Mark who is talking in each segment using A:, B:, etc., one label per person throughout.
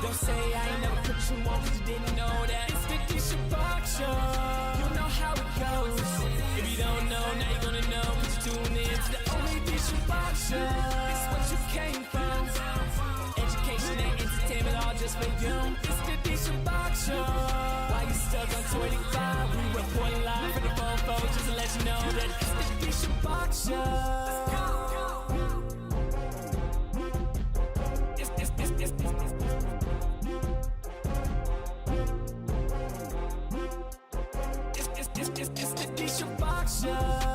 A: Don't say I ain't never put you on, cause you didn't know that. It's the Shabach show. You know how it goes. If you don't know, now you're gonna know, cause you tune in to the only Shabach show. It's what you came from. Education and entertainment all just for you. It's the Shabach show. Why you stuck on 25? We reporting live from the phone just to let you know that it's the Shabach show. Shabach show.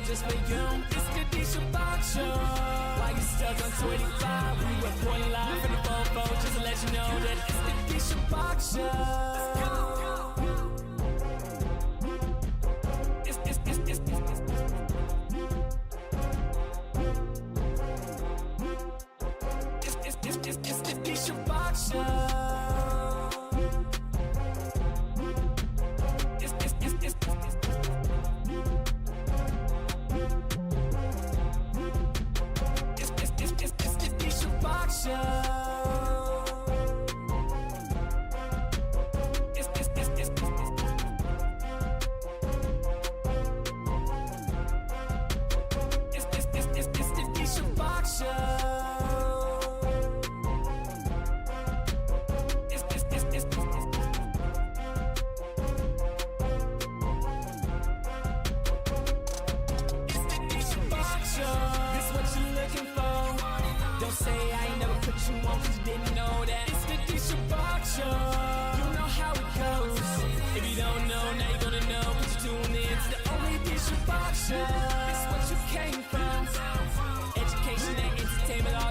A: Just for you, it's the Shabach show. Why you stuck on 25? We reporting live from the phone just to let you know that it's the Shabach show. It's the Shabach show.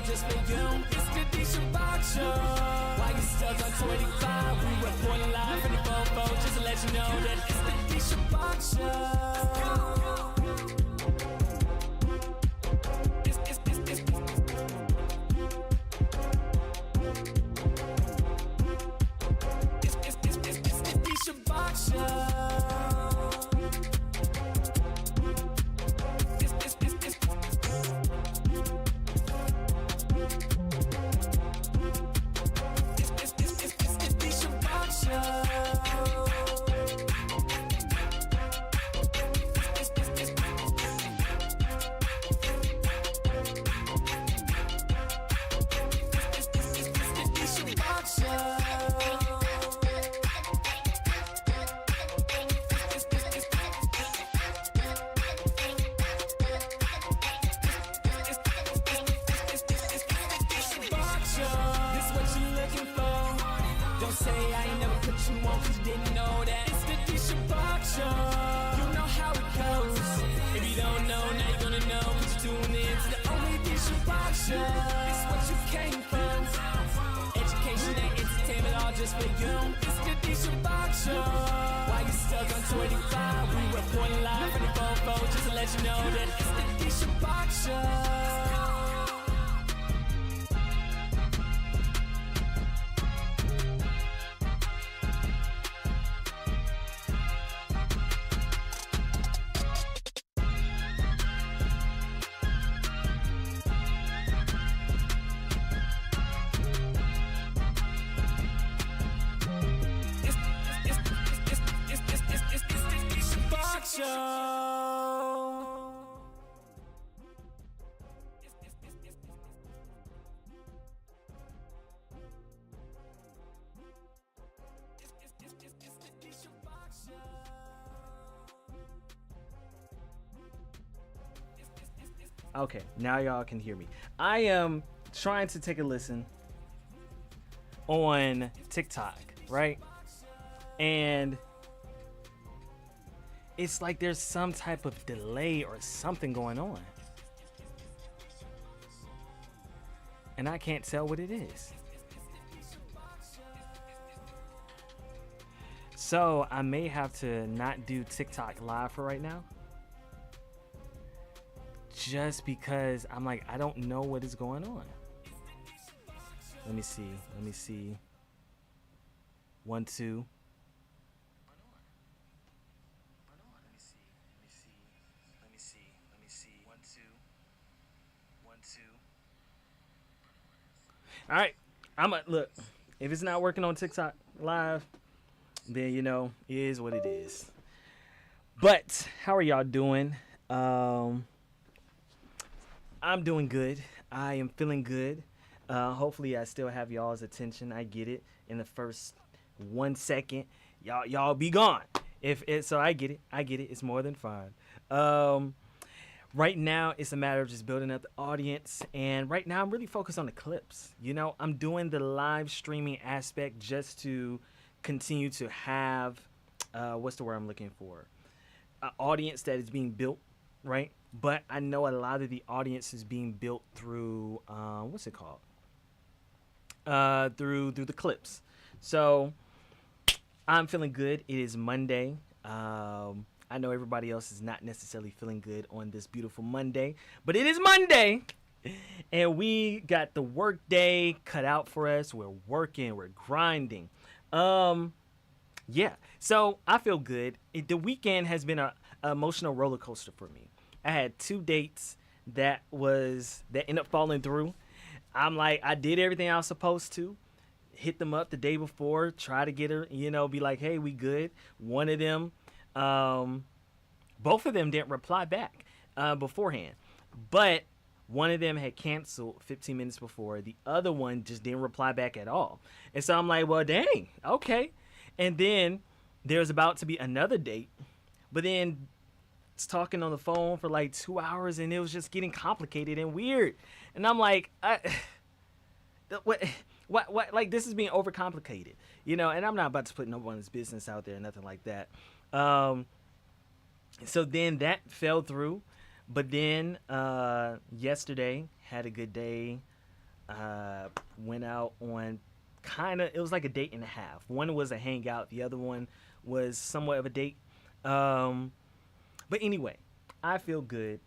A: Just for you, it's the Shabach show. Why you stuck on 25? We reporting live from the phone just to let you know that it's the Shabach show. It's the Shabach show. Just for you, it's the Shabach show. Why you stuck on 25? We reporting live from the phone just to let you know that it's the Shabach show. It's the Shabach show.
B: Okay, now y'all can hear me. I am trying to take a listen on TikTok, right? And it's like there's some type of delay or something going on. And I can't tell what it is. So I may have to not do TikTok live for right now. Just because I'm like, I don't know what is going on. Let me see. 1, 2. All right, I'm a look. If it's not working on TikTok live, then you know it is what it is. But how are y'all doing? I'm doing good. I am feeling good. Hopefully, I still have y'all's attention. I get it. In the first 1 second, y'all be gone. If it, so, I get it. It's more than fine. Right now, it's a matter of just building up the audience. And right now, I'm really focused on the clips. You know, I'm doing the live streaming aspect just to continue to have, what's the word I'm looking for? An audience that is being built, right? But I know a lot of the audience is being built through, what's it called? Through the clips. So I'm feeling good. It is Monday. I know everybody else is not necessarily feeling good on this beautiful Monday, but it is Monday, and we got the work day cut out for us. We're working, we're grinding. Yeah, so I feel good. The weekend has been an emotional roller coaster for me. I had 2 dates that ended up falling through. I'm like, I did everything I was supposed to. Hit them up the day before, try to get her, be like, hey, we good. One of them, both of them didn't reply back beforehand, but one of them had canceled 15 minutes before. The other one just didn't reply back at all. And so I'm like, well, dang, okay. And then there's about to be another date, but then it's talking on the phone for like 2 hours, and it was just getting complicated and weird. And I'm like, what, like, this is being overcomplicated, and I'm not about to put nobody's business out there, nothing like that. So then that fell through, but then yesterday had a good day. Went out on it was like a date and a half. One was a hangout, the other one was somewhat of a date. But anyway, I feel good.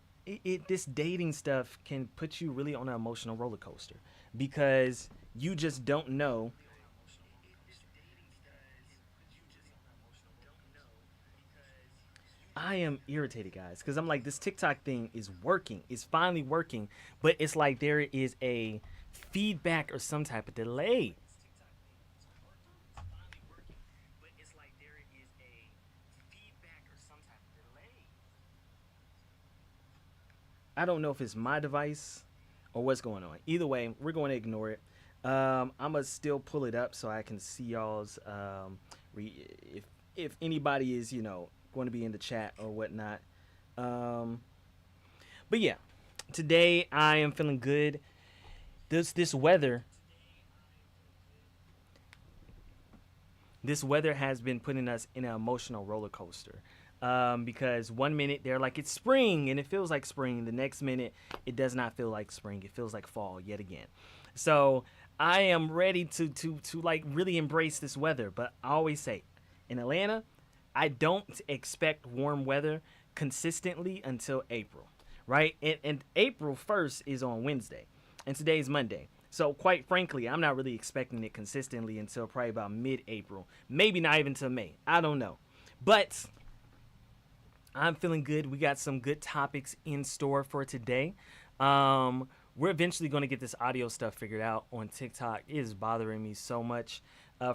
B: This dating stuff can put you really on an emotional roller coaster because you just don't know. I am irritated, guys, because I'm like, this TikTok thing is working. It's finally working, but it's like there is a feedback or some type of delay. I don't know if it's my device or what's going on. Either way, we're going to ignore it. I'm gonna still pull it up so I can see y'all's if anybody is going to be in the chat or whatnot. But yeah, today I am feeling good. This weather has been putting us in an emotional roller coaster. Because 1 minute they're like it's spring and it feels like spring. The next minute it does not feel like spring. It feels like fall yet again. So I am ready to like really embrace this weather. But I always say, in Atlanta, I don't expect warm weather consistently until April, right? And April 1st is on Wednesday, and today's Monday. So quite frankly, I'm not really expecting it consistently until probably about mid-April. Maybe not even till May. I don't know. But I'm feeling good. We got some good topics in store for today. We're eventually going to get this audio stuff figured out on TikTok. It is bothering me so much.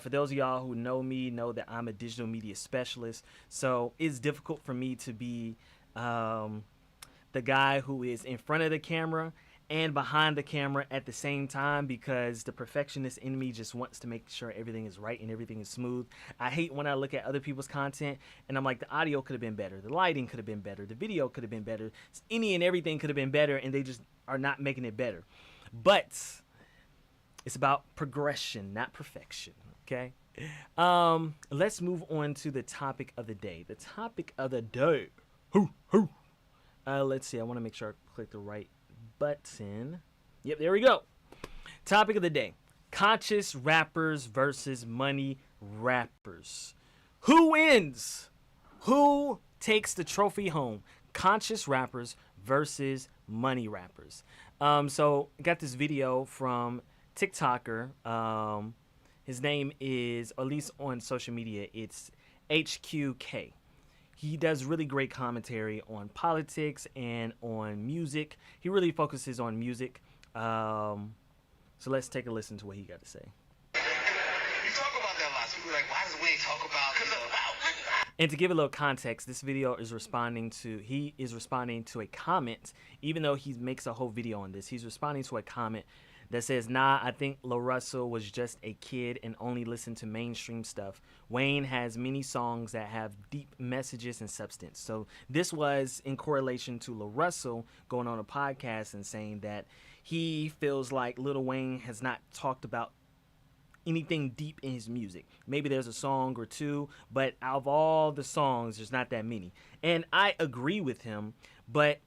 B: For those of y'all who know me, know that I'm a digital media specialist. So it's difficult for me to be the guy who is in front of the camera and behind the camera at the same time, because the perfectionist in me just wants to make sure everything is right and everything is smooth. I hate when I look at other people's content and I'm like, the audio could have been better, the lighting could have been better, the video could have been better, any and everything could have been better, and they just are not making it better. But it's about progression, not perfection, okay? Let's move on to the topic of the day. The topic of the day. Let's see. I want to make sure I click the right button. Yep, there we go. Topic of the day. Conscious rappers versus money rappers. Who wins? Who takes the trophy home? Conscious rappers versus money rappers. So I got this video from TikToker. His name is, or at least on social media, it's HQK. He does really great commentary on politics and on music. He really focuses on music. So let's take a listen to what he got to say.
C: You talk about that a lot. People are like, why does Wayne talk about?
B: And to give a little context, this video is responding to a comment. Even though he makes a whole video on this, he's responding to a comment that says, nah, I think Lil Russell was just a kid and only listened to mainstream stuff. Wayne has many songs that have deep messages and substance. So this was in correlation to Lil Russell going on a podcast and saying that he feels like Lil Wayne has not talked about anything deep in his music. Maybe there's a song or two, but out of all the songs, there's not that many. And I agree with him, but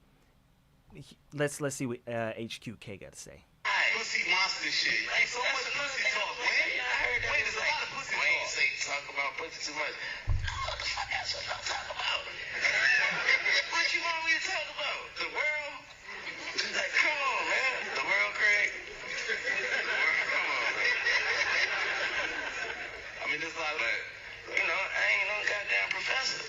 B: let's see what HQK got to say.
C: Pussy monster shit. Ain't so much pussy talk, Wayne. I heard that. Wayne, there's a lot of pussy talk. Wayne say talk about pussy too much. What the fuck else y'all talk about? What you want me to talk about? The world? Like, come on, man. The world, Craig? The world, come on, man. I mean, there's a lot of, you know, I ain't no goddamn professor.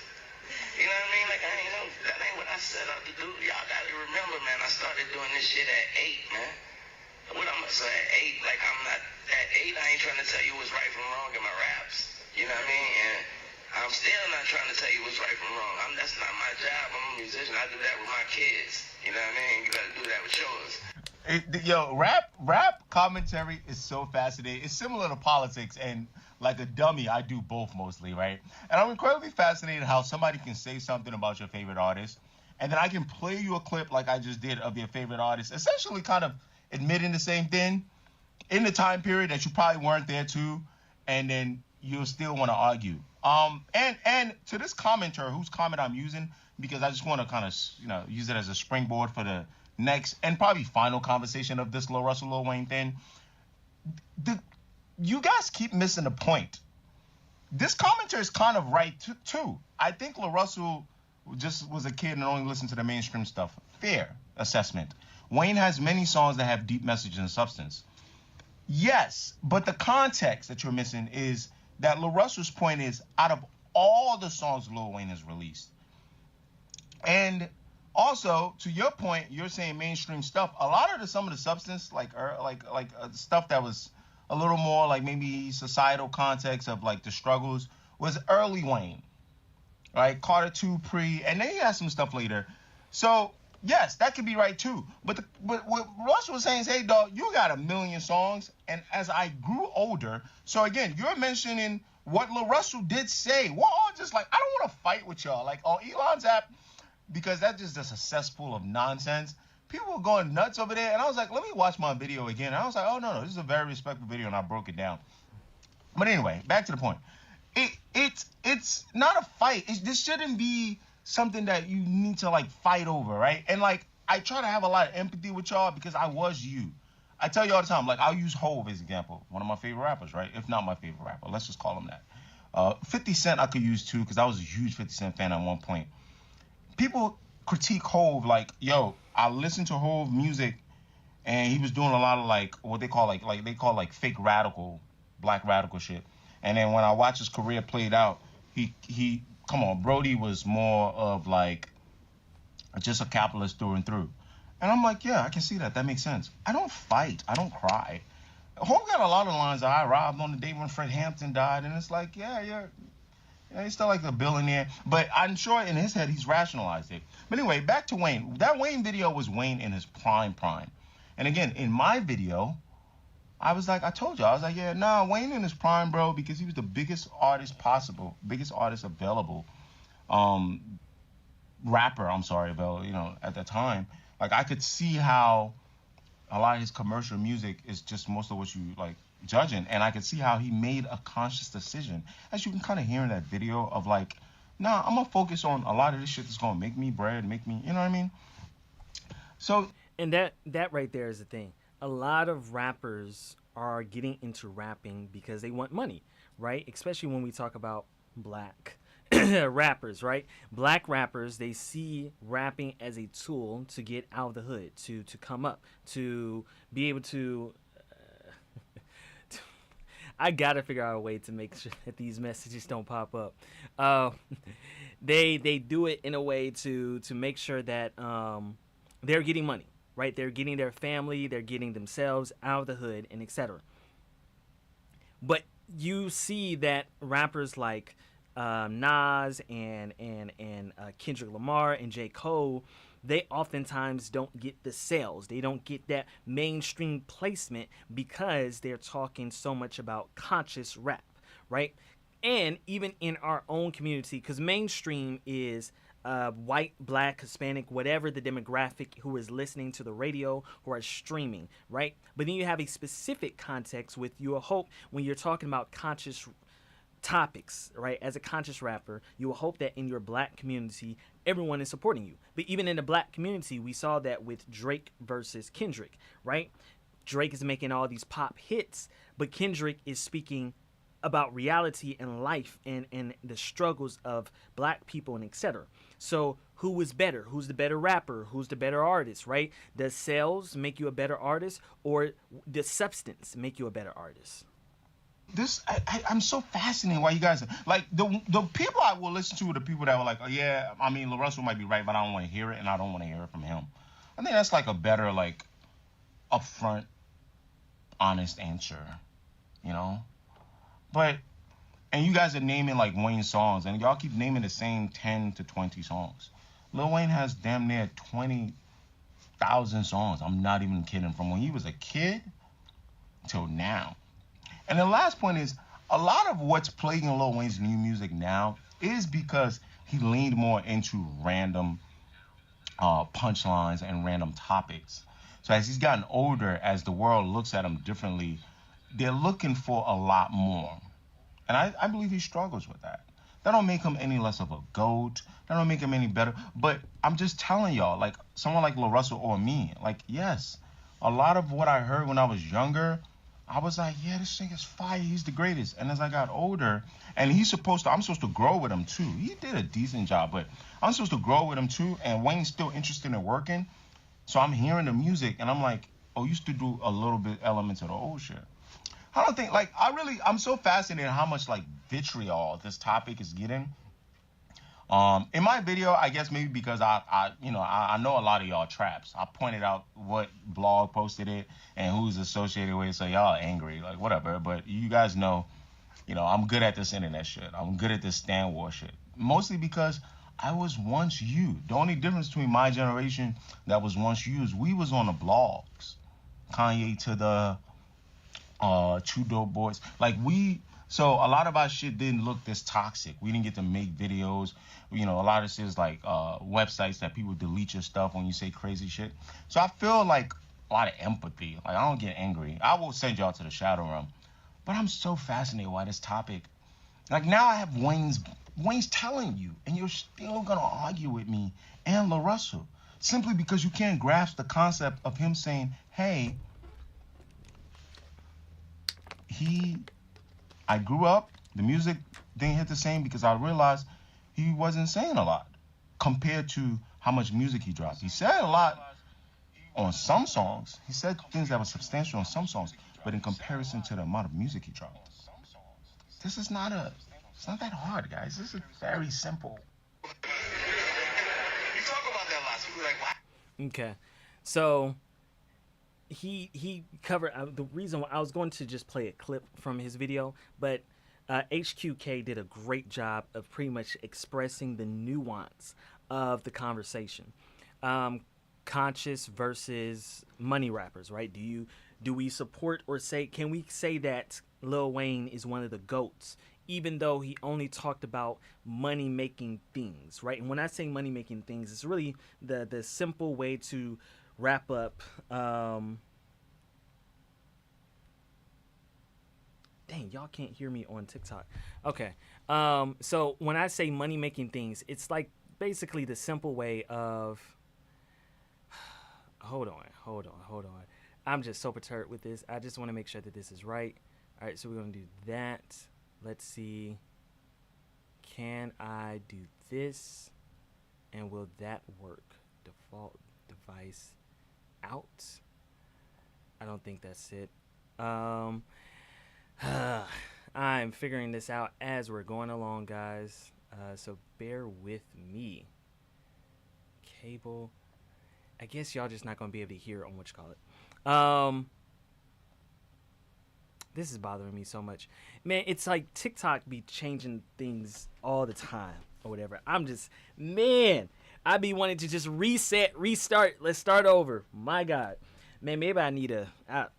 C: You know what I mean? Like, I ain't no, that ain't what I set out to do. Y'all gotta remember, man, I started doing this shit at 8, man. What I'm gonna say at 8, like I'm not at 8, I ain't trying to tell you what's right from wrong in my raps. You know what I mean? And I'm still not trying to tell you what's right from wrong. That's not my job. I'm a musician. I do that with my kids. You know what I mean? You gotta do that with yours.
D: Yo, rap commentary is so fascinating. It's similar to politics, and like a dummy, I do both mostly, right? And I'm incredibly fascinated how somebody can say something about your favorite artist, and then I can play you a clip like I just did of your favorite artist, essentially kind of admitting the same thing in the time period that you probably weren't there too, and then you'll still want to argue. And to this commenter whose comment I'm using, because I just want to kind of use it as a springboard for the next and probably final conversation of this Lil Russell Lil Wayne thing. You guys keep missing the point. This commenter is kind of right too. I think Lil Russell just was a kid and only listened to the mainstream stuff. Fair assessment. Wayne has many songs that have deep message and substance. Yes, but the context that you're missing is that Lil Russell's point is, out of all the songs Lil Wayne has released, and also to your point, you're saying mainstream stuff. A lot of some of the substance, like stuff that was a little more like maybe societal context of like the struggles, was early Wayne, right? Carter 2 pre, and then he has some stuff later. So yes, that could be right too. But what Russell was saying is, hey, dog, you got a million songs. And as I grew older, so again, you're mentioning what Lil Russell did say. We're all just like, I don't want to fight with y'all. Like on Elon's app, because that's just a cesspool of nonsense. People were going nuts over there. And I was like, let me watch my video again. And I was like, oh, no, this is a very respectful video. And I broke it down. But anyway, back to the point. It's not a fight. This shouldn't be something that you need to like fight over, right? And like I try to have a lot of empathy with y'all because I was you. I tell you all the time, like I'll use Hove as an example, one of my favorite rappers, right? If not my favorite rapper, let's just call him that. 50 Cent I could use too, because I was a huge 50 Cent fan at one point. People critique Hove like, yo, I listened to Hove music and he was doing a lot of like what they call like fake radical, black radical shit. And then when I watched his career played out, he come on, Brody was more of like just a capitalist through and through. And I'm like, yeah, I can see that. That makes sense. I don't fight. I don't cry. Hov got a lot of lines. I robbed on the day when Fred Hampton died. And it's like, yeah, he's still like a billionaire. But I'm sure in his head, he's rationalized it. But anyway, back to Wayne. That Wayne video was Wayne in his prime. And again, in my video, I was like, I told you, I was like, yeah, nah, Wayne in his prime, bro, because he was the biggest artist possible, biggest artist available, um, rapper, I'm sorry, available, at that time. Like, I could see how a lot of his commercial music is just most of what you like judging, and I could see how he made a conscious decision, as you can kind of hear in that video of like, nah, I'm gonna focus on a lot of this shit that's gonna make me bread, make me, you know what I mean? So
B: And that right there is the thing. A lot of rappers are getting into rapping because they want money, right? Especially when we talk about black rappers, right? Black rappers, they see rapping as a tool to get out of the hood, to come up, to be able to I gotta figure out a way to make sure that these messages don't pop up. Uh, they do it in a way to make sure that they're getting money, right? They're getting their family, they're getting themselves out of the hood, and etc. But you see that rappers like Nas and Kendrick Lamar and J. Cole, they oftentimes don't get the sales. They don't get that mainstream placement because they're talking so much about conscious rap, right? And even in our own community, because mainstream is white, black, Hispanic, whatever the demographic who is listening to the radio, who are streaming, right? But then you have a specific context with your hope when you're talking about conscious topics, right? As a conscious rapper, you will hope that in your black community, everyone is supporting you. But even in the black community, we saw that with Drake versus Kendrick, right? Drake is making all these pop hits, but Kendrick is speaking about reality and life and the struggles of black people and etc. So who was better? Who's the better rapper? Who's the better artist, right? Does sales make you a better artist, or does substance make you a better artist?
D: I'm so fascinated why you guys like the people I will listen to are the people that were like, oh yeah, I mean, LaRussell might be right, but I don't want to hear it, and I don't want to hear it from him. I think that's like a better, like, upfront, honest answer, you know. But and you guys are naming like Wayne songs, and y'all keep naming the same 10 to 20 songs. Lil Wayne has damn near 20,000 songs. I'm not even kidding. From when he was a kid till now. And the last point is, a lot of what's plaguing Lil Wayne's new music now is because he leaned more into random punchlines and random topics. So as he's gotten older, as the world looks at him differently, they're looking for a lot more. And I believe he struggles with that. That don't make him any less of a GOAT. That don't make him any better. But I'm just telling y'all, like, someone like LaRussell or me, like, yes, a lot of what I heard when I was younger, I was like, yeah, this thing is fire. He's the greatest. And as I got older, and I'm supposed to grow with him too. He did a decent job, but I'm supposed to grow with him too. And Wayne's still interested in working. So I'm hearing the music, and I'm like, oh, you used to do a little bit elements of the old shit. I don't think, like, I'm so fascinated how much, like, vitriol this topic is getting. In my video, I guess maybe because I know a lot of y'all traps. I pointed out what blog posted it and who's associated with it, so y'all angry, like, whatever. But you guys know, I'm good at this internet shit. I'm good at this Stan War shit. Mostly because I was once you. The only difference between my generation that was once you is we was on the blogs. Kanye to the Two Dope Boys. So a lot of our shit didn't look this toxic. We didn't get to make videos. A lot of shit is like websites that people delete your stuff when you say crazy shit. So I feel like a lot of empathy. Like, I don't get angry. I will send y'all to the shadow room. But I'm so fascinated by this topic. Like, now I have Wayne's telling you, and you're still gonna argue with me and LaRussell simply because you can't grasp the concept of him saying, hey, I grew up, the music didn't hit the same because I realized he wasn't saying a lot compared to how much music he dropped. He said a lot on some songs. He said things that were substantial on some songs, but in comparison to the amount of music he dropped, it's not that hard, guys. This is very simple.
C: You talk about that a lot. So people are like, why?
B: Okay, so he covered the reason why I was going to just play a clip from his video, but HQK did a great job of pretty much expressing the nuance of the conversation. conscious versus money rappers, right? Do we support or say, can we say that Lil Wayne is one of the GOATs, even though he only talked about money making things, right? And when I say money making things, it's really the simple way to wrap up. Dang, y'all can't hear me on TikTok. Okay. So when I say money making things, it's like basically the simple way of, hold on. I'm just so perturbed with this. I just want to make sure that this is right. All right, so we're going to do that. Let's see. Can I do this? And will that work? Default device out. I don't think that's it. I'm figuring this out as we're going along, guys. So bear with me. Cable. I guess y'all just not going to be able to hear on what you call it. This is bothering me so much, man. It's like TikTok be changing things all the time or whatever. I be wanting to just reset, restart. Let's start over. My God, man, maybe I need let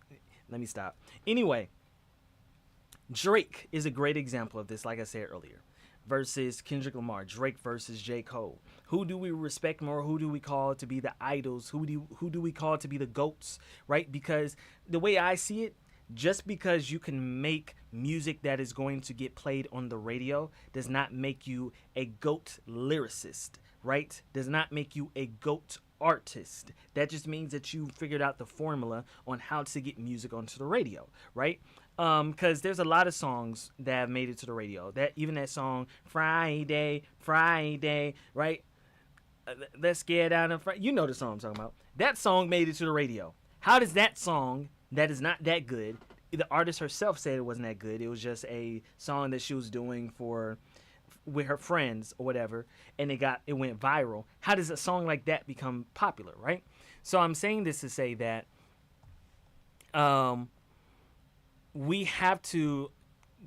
B: me stop. Anyway, Drake is a great example of this, like I said earlier, versus Kendrick Lamar. Drake versus J. Cole. Who do we respect more? Who do we call to be the idols? Who do we call to be the GOATs, right? Because the way I see it, just because you can make music that is going to get played on the radio does not make you a GOAT lyricist, right? Does not make you a GOAT artist. That just means that you figured out the formula on how to get music onto the radio, right? Because there's a lot of songs that have made it to the radio. That even that song Friday, right? Let's get out of Friday. You know the song I'm talking about. That song made it to the radio. How does that song that is not that good? The artist herself said it wasn't that good. It was just a song that she was doing with her friends or whatever, and it went viral. How does a song like that become popular, right? So I'm saying this to say that we have to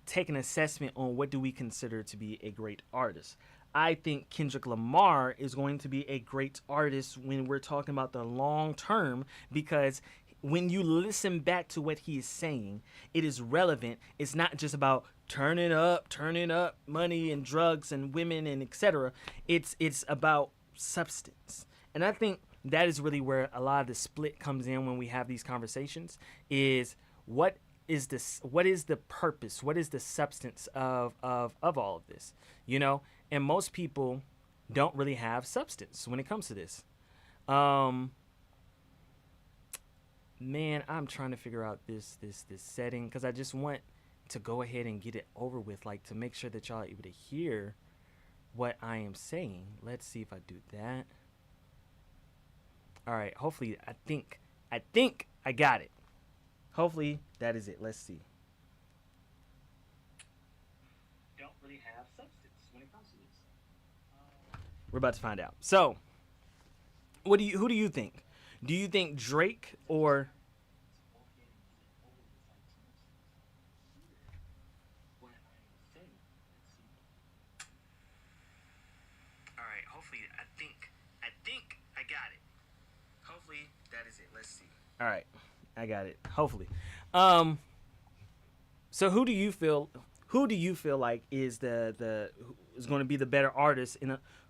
B: take an assessment on what do we consider to be a great artist. I think Kendrick Lamar is going to be a great artist when we're talking about the long term, because when you listen back to what he is saying, it is relevant. It's not just about turning up money and drugs and women and etc. It's about substance. And I think that is really where a lot of the split comes in when we have these conversations, is what is the purpose? What is the substance of all of this? You know? And most people don't really have substance when it comes to this. Man, I'm trying to figure out this setting, because I just want to go ahead and get it over with, like to make sure that y'all are able to hear what I am saying. Let's see if I do that. All right, hopefully I think I got it. Hopefully that is it. Let's see. Don't really have substance when it comes to this. We're about to find out. So, who do you think? Do you think Drake or all right, hopefully I think I got it. Hopefully that is it. Let's see. All right. I got it. Hopefully. So who do you feel like is is going to be the better artist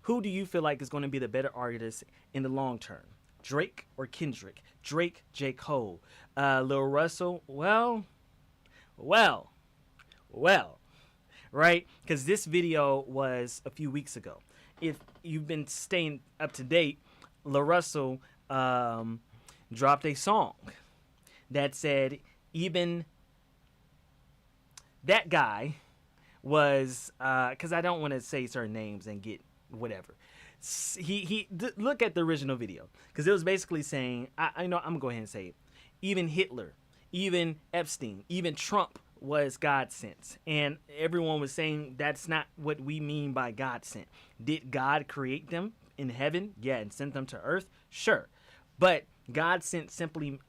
B: who do you feel like is going to be the better artist in the long term? Drake or Kendrick? Drake, J. Cole, Lil Russell. Well, right? Because this video was a few weeks ago. If you've been staying up to date, Lil Russell dropped a song that said even that guy was, because I don't want to say certain names and get whatever. Look at the original video, because it was basically saying, I know, I'm gonna go ahead and say it. Even Hitler, even Epstein, even Trump was God sent, and everyone was saying that's not what we mean by God sent. Did God create them in heaven? Yeah, and sent them to earth? Sure, but God sent simply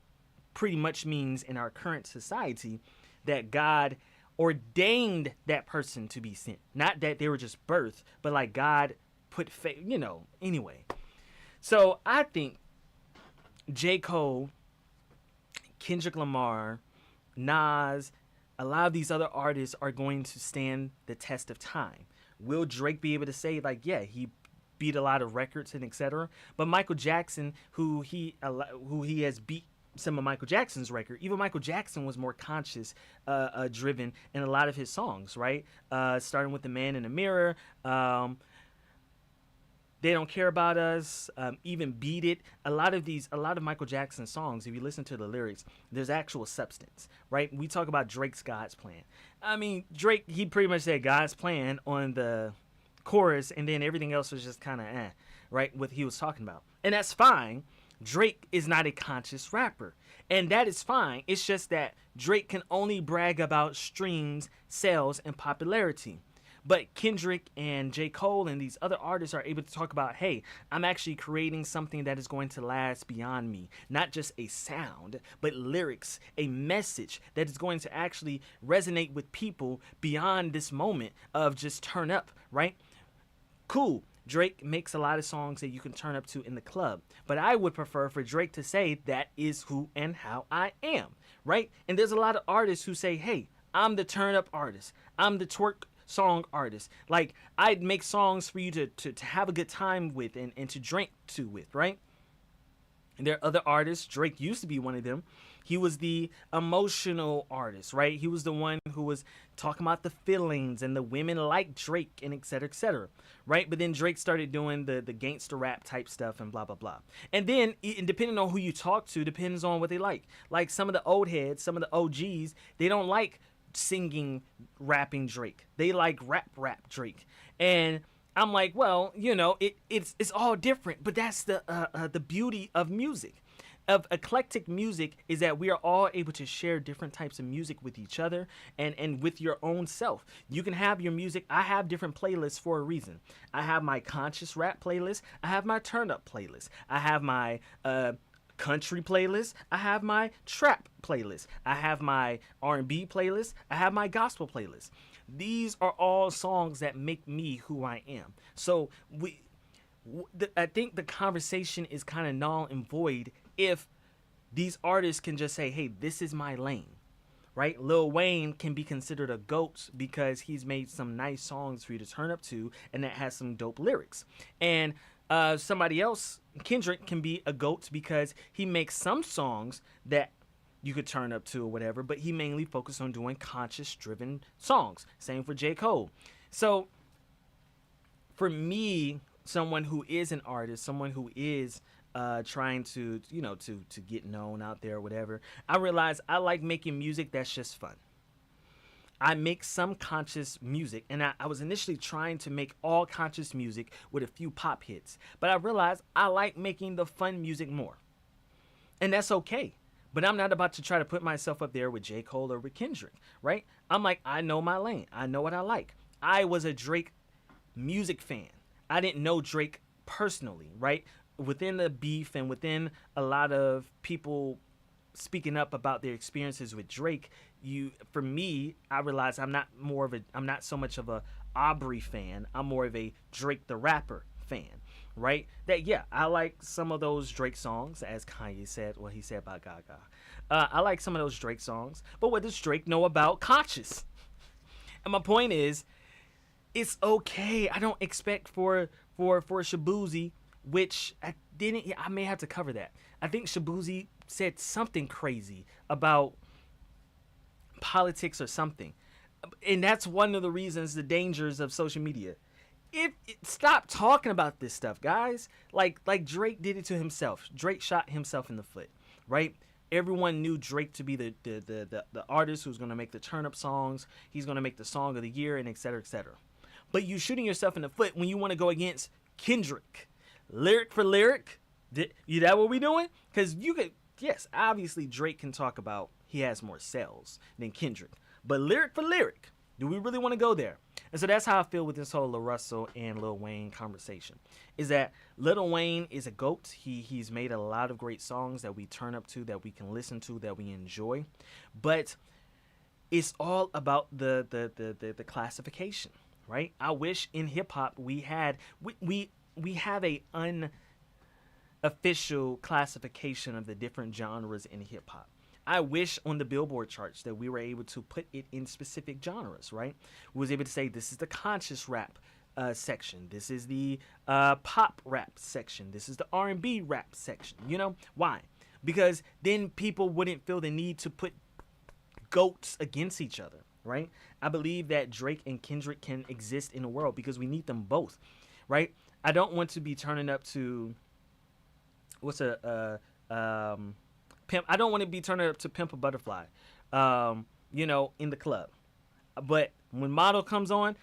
B: pretty much means in our current society that God ordained that person to be sent, not that they were just birthed, but like God put faith, anyway. So I think J. Cole, Kendrick Lamar, Nas, a lot of these other artists are going to stand the test of time. Will Drake be able to say like, yeah, he beat a lot of records and etc. But Michael Jackson, who he has beat some of Michael Jackson's record. Even Michael Jackson was more conscious driven in a lot of his songs, right? Starting with The Man in the Mirror, They Don't Care About Us, even Beat It. A lot of Michael Jackson songs, if you listen to the lyrics, there's actual substance, right? We talk about Drake's God's Plan. I mean, Drake, he pretty much said God's plan on the chorus, and then everything else was just kind of right, what he was talking about. And that's fine. Drake is not a conscious rapper, and that is fine. It's just that Drake can only brag about streams, sales, and popularity. But Kendrick and J. Cole and these other artists are able to talk about, hey, I'm actually creating something that is going to last beyond me. Not just a sound, but lyrics, a message that is going to actually resonate with people beyond this moment of just turn up, right? Cool. Drake makes a lot of songs that you can turn up to in the club. But I would prefer for Drake to say, that is who and how I am, right? And there's a lot of artists who say, hey, I'm the turn up artist. I'm the twerk song artist. Like, I'd make songs for you to have a good time with and to drink to with, right? And there are other artists. Drake used to be one of them. He was the emotional artist, right? He was the one who was talking about the feelings and the women like Drake and et cetera, right? But then Drake started doing the gangster rap type stuff and blah, blah, blah. And then, depending on who you talk to, depends on what they like. Like some of the old heads, some of the OGs, they don't like singing, rapping Drake. They like rap Drake. And I'm like, well, you know, it's all different, but that's the beauty of music. Of eclectic music is that we are all able to share different types of music with each other and with your own self. You can have your music. I have different playlists for a reason. I have my conscious rap playlist. I have my turn up playlist. I have my country playlist. I have my trap playlist. I have my R&B playlist. I have my gospel playlist. These are all songs that make me who I am. So I think the conversation is kind of null and void if these artists can just say, hey, this is my lane, right? Lil Wayne can be considered a GOAT because he's made some nice songs for you to turn up to and that has some dope lyrics. And somebody else, Kendrick, can be a GOAT because he makes some songs that you could turn up to or whatever, but he mainly focused on doing conscious-driven songs. Same for J. Cole. So for me, someone who is an artist, someone who is trying to, you know, to get known out there or whatever, I realize I like making music that's just fun. I make some conscious music, and I was initially trying to make all conscious music with a few pop hits, but I realized I like making the fun music more. And that's okay. But I'm not about to try to put myself up there with J. Cole or with Kendrick, right? I'm like, I know my lane. I know what I like. I was a Drake music fan. I didn't know Drake personally, right? Within the beef and within a lot of people speaking up about their experiences with Drake, for me, I realized I'm not so much of a Aubrey fan. I'm more of a Drake the rapper fan, right? That, yeah, I like some of those Drake songs, as Kanye said, what he said about Gaga. I like some of those Drake songs, but what does Drake know about conscious? And my point is, it's okay. I don't expect for Shabuzi, which I may have to cover that. I think Shabuzi said something crazy about politics or something. And that's one of the reasons, the dangers of social media. Stop talking about this stuff, guys. Like Drake did it to himself. Drake shot himself in the foot, right? Everyone knew Drake to be the artist who's going to make the turn-up songs. He's going to make the song of the year, and et cetera, et cetera. But you shooting yourself in the foot when you want to go against Kendrick. Lyric for lyric. You that what we doing? Because you could, yes, obviously Drake can talk about he has more sales than Kendrick. But lyric for lyric, do we really want to go there? And so that's how I feel with this whole Lil Russell and Lil Wayne conversation. Is that Lil Wayne is a GOAT. He's made a lot of great songs that we turn up to, that we can listen to, that we enjoy. But it's all about the classification, right? I wish in hip hop we had we have a official classification of the different genres in hip hop. I wish on the Billboard charts that we were able to put it in specific genres, right? We was able to say this is the conscious rap section, this is the pop rap section, this is the R&B rap section. You know why? Because then people wouldn't feel the need to put goats against each other, right? I believe that Drake and Kendrick can exist in the world because we need them both, right? I don't want to be turning up to Pimp. I don't want to be turning up to Pimp a Butterfly, you know, in the club. But when Model comes on,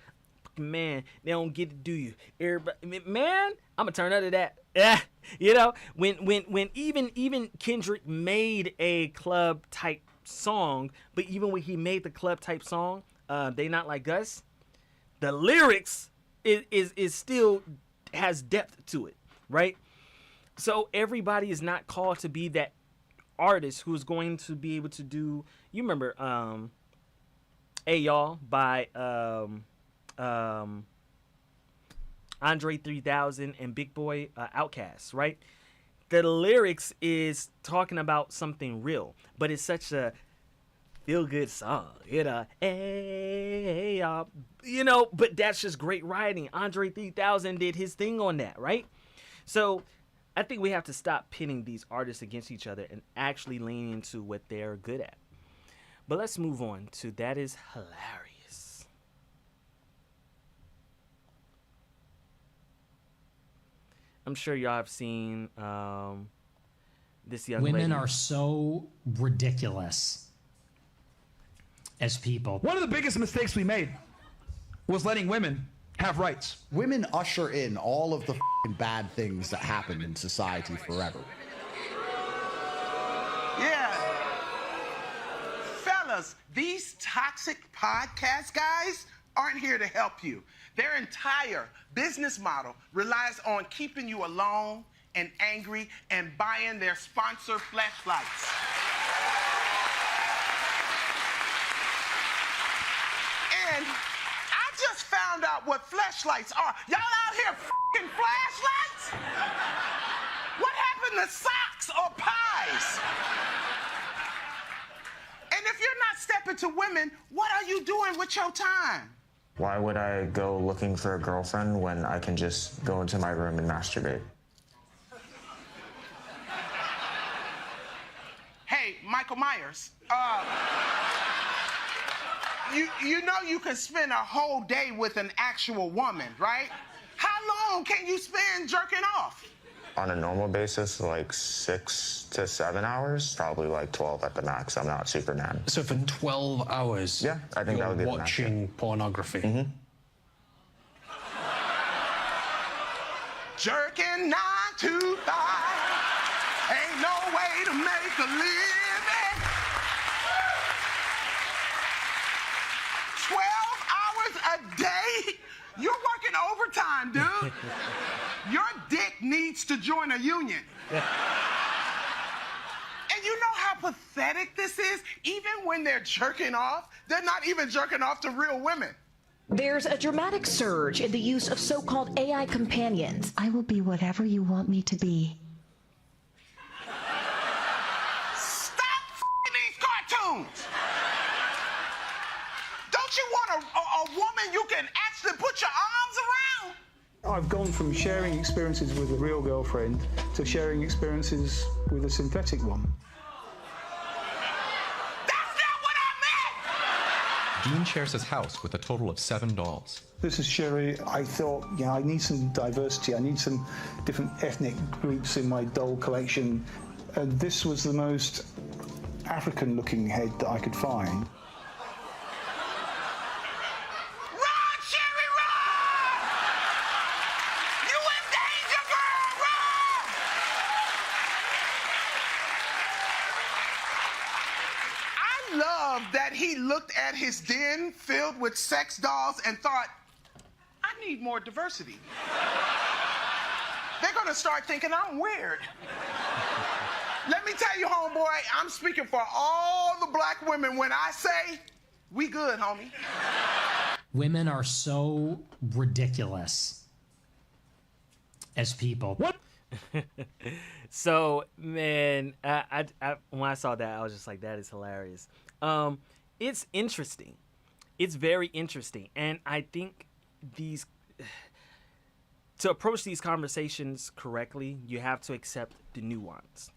B: man, they don't get to do you. Everybody, man, I'm gonna turn up to that. Yeah, you know, when even Kendrick made a club type song, but even when he made the club type song, They Not Like Us, the lyrics is still has depth to it, right? So everybody is not called to be that artist who's going to be able to do. You remember Hey Y'all by Andre 3000 and Big Boy Outkast, right? The lyrics is talking about something real, but it's such a feel-good song, you know. Hey, y'all, you know, but that's just great writing. Andre 3000 did his thing on that, right? So I think we have to stop pitting these artists against each other and actually lean into what they're good at. But let's move on to That Is Hilarious. I'm sure y'all have seen this young lady.
E: Women are so ridiculous as people.
F: One of the biggest mistakes we made was letting women have rights.
G: Women usher in all of the bad things that happen in society forever.
H: Yeah. Fellas, these toxic podcast guys aren't here to help you. Their entire business model relies on keeping you alone and angry and buying their sponsor flashlights. And I just found out what flashlights are. Y'all out here f***ing flashlights? What happened to socks or pies? And if you're not stepping to women, what are you doing with your time?
I: Why would I go looking for a girlfriend when I can just go into my room and masturbate?
H: Hey, Michael Myers, you know you can spend a whole day with an actual woman, right? How long can you spend jerking off?
I: On a normal basis, like 6 to 7 hours, probably like 12 at the max. I'm not Superman.
J: So for 12 hours,
I: yeah, I think that would be the max,
J: watching pornography.
I: Mm-hmm.
H: Jerking 9 to 5, ain't no way to make a living. 12 hours a day? You're working overtime, dude. Your dick needs to join a union. And you know how pathetic this is? Even when they're jerking off, they're not even jerking off to real women.
K: There's a dramatic surge in the use of so-called AI companions. I will be whatever you want me to be.
H: Stop f***ing these cartoons! Don't you want a woman you can actually put your arms around?
L: I've gone from sharing experiences with a real girlfriend to sharing experiences with a synthetic one.
M: Dean shares his house with a total of 7 dolls.
L: This is Sherry. I thought, I need some diversity. I need some different ethnic groups in my doll collection. And this was the most African-looking head that I could find.
H: Run, Sherry, run! You in danger, girl, run! I love that he looked at his den filled with sex dolls and thought, I need more diversity. They're gonna start thinking I'm weird. Let me tell you, homeboy, I'm speaking for all the black women when I say, we good, homie.
E: Women are so ridiculous as people.
B: What? So man, when I saw that, I was just like, that is hilarious. It's interesting. It's very interesting, and I think these to approach these conversations correctly, you have to accept the nuance.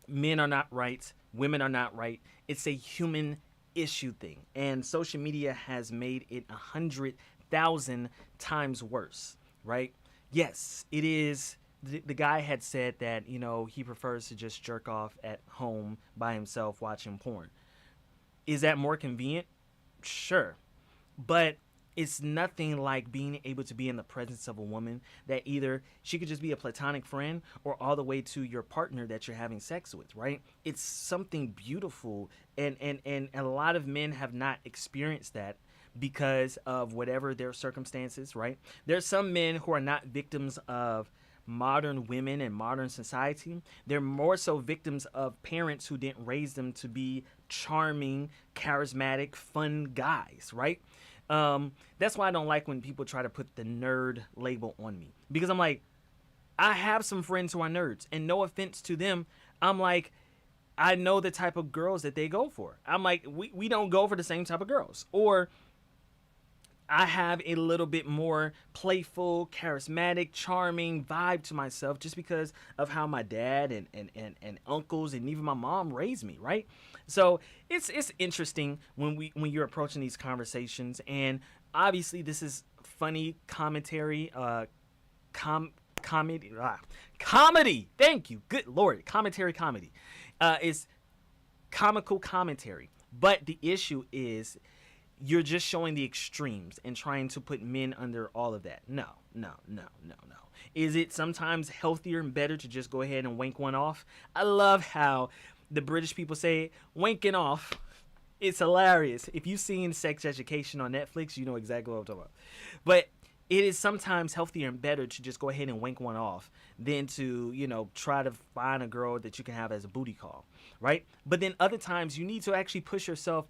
B: Men are not right, women are not right. It's a human issue thing, and social media has made it 100,000 times worse, right? Yes, it is. The guy had said that, he prefers to just jerk off at home by himself watching porn. Is that more convenient? Sure. But it's nothing like being able to be in the presence of a woman that either she could just be a platonic friend or all the way to your partner that you're having sex with, right? It's something beautiful. And a lot of men have not experienced that because of whatever their circumstances, right? There's some men who are not victims of modern women and modern society. They're more so victims of parents who didn't raise them to be charming, charismatic, fun guys, right? That's why I don't like when people try to put the nerd label on me, because I'm like, I have some friends who are nerds, and no offense to them, I'm like, I know the type of girls that they go for. I'm like, we don't go for the same type of girls. Or I have a little bit more playful, charismatic, charming vibe to myself just because of how my dad and uncles and even my mom raised me, right? So it's interesting when you're approaching these conversations, and obviously this is funny commentary, comedy. Thank you, good lord, comedy. It's comical commentary, but the issue is, you're just showing the extremes and trying to put men under all of that. No. Is it sometimes healthier and better to just go ahead and wank one off? I love how the British people say wanking off. It's hilarious. If you've seen Sex Education on Netflix, you know exactly what I'm talking about. But it is sometimes healthier and better to just go ahead and wank one off than to, try to find a girl that you can have as a booty call, right? But then other times you need to actually push yourself.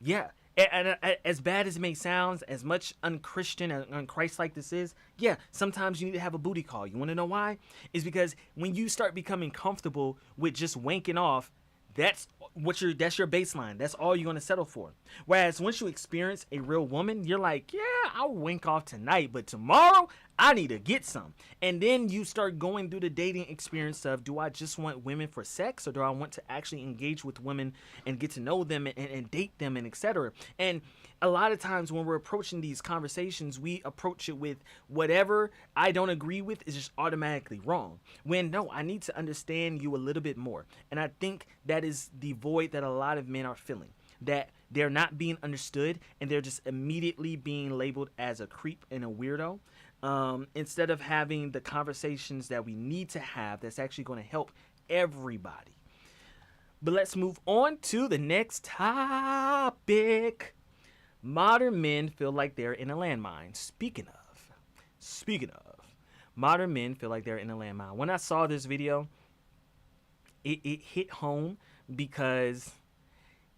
B: Yeah. And as bad as it may sound, as much unchristian and unchristlike this is, yeah, sometimes you need to have a booty call. You want to know why? It's because when you start becoming comfortable with just wanking off, that's your baseline. That's all you're going to settle for. Whereas once you experience a real woman, you're like, yeah, I'll wink off tonight, but tomorrow I need to get some. And then you start going through the dating experience of, do I just want women for sex, or do I want to actually engage with women and get to know them and date them and etc. And a lot of times when we're approaching these conversations, we approach it with whatever I don't agree with is just automatically wrong. When no, I need to understand you a little bit more. And I think that is the void that a lot of men are feeling, that they're not being understood and they're just immediately being labeled as a creep and a weirdo. Instead of having the conversations that we need to have that's actually going to help everybody. But let's move on to the next topic. Modern men feel like they're in a landmine. Speaking of, modern men feel like they're in a landmine. When I saw this video, it hit home because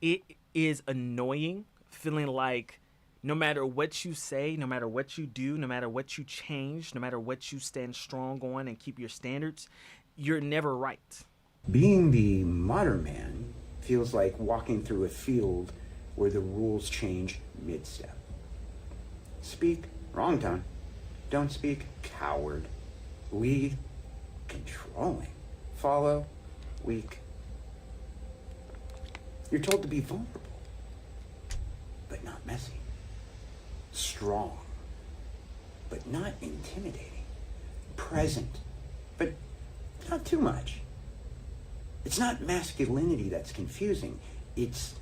B: it is annoying feeling like no matter what you say, no matter what you do, no matter what you change, no matter what you stand strong on and keep your standards, you're never right.
N: Being the modern man feels like walking through a field where the rules change mid-step. Speak, wrong tone. Don't speak, coward. Lead, controlling. Follow, weak. You're told to be vulnerable, but not messy. Strong, but not intimidating. Present, but not too much. It's not masculinity that's confusing. It's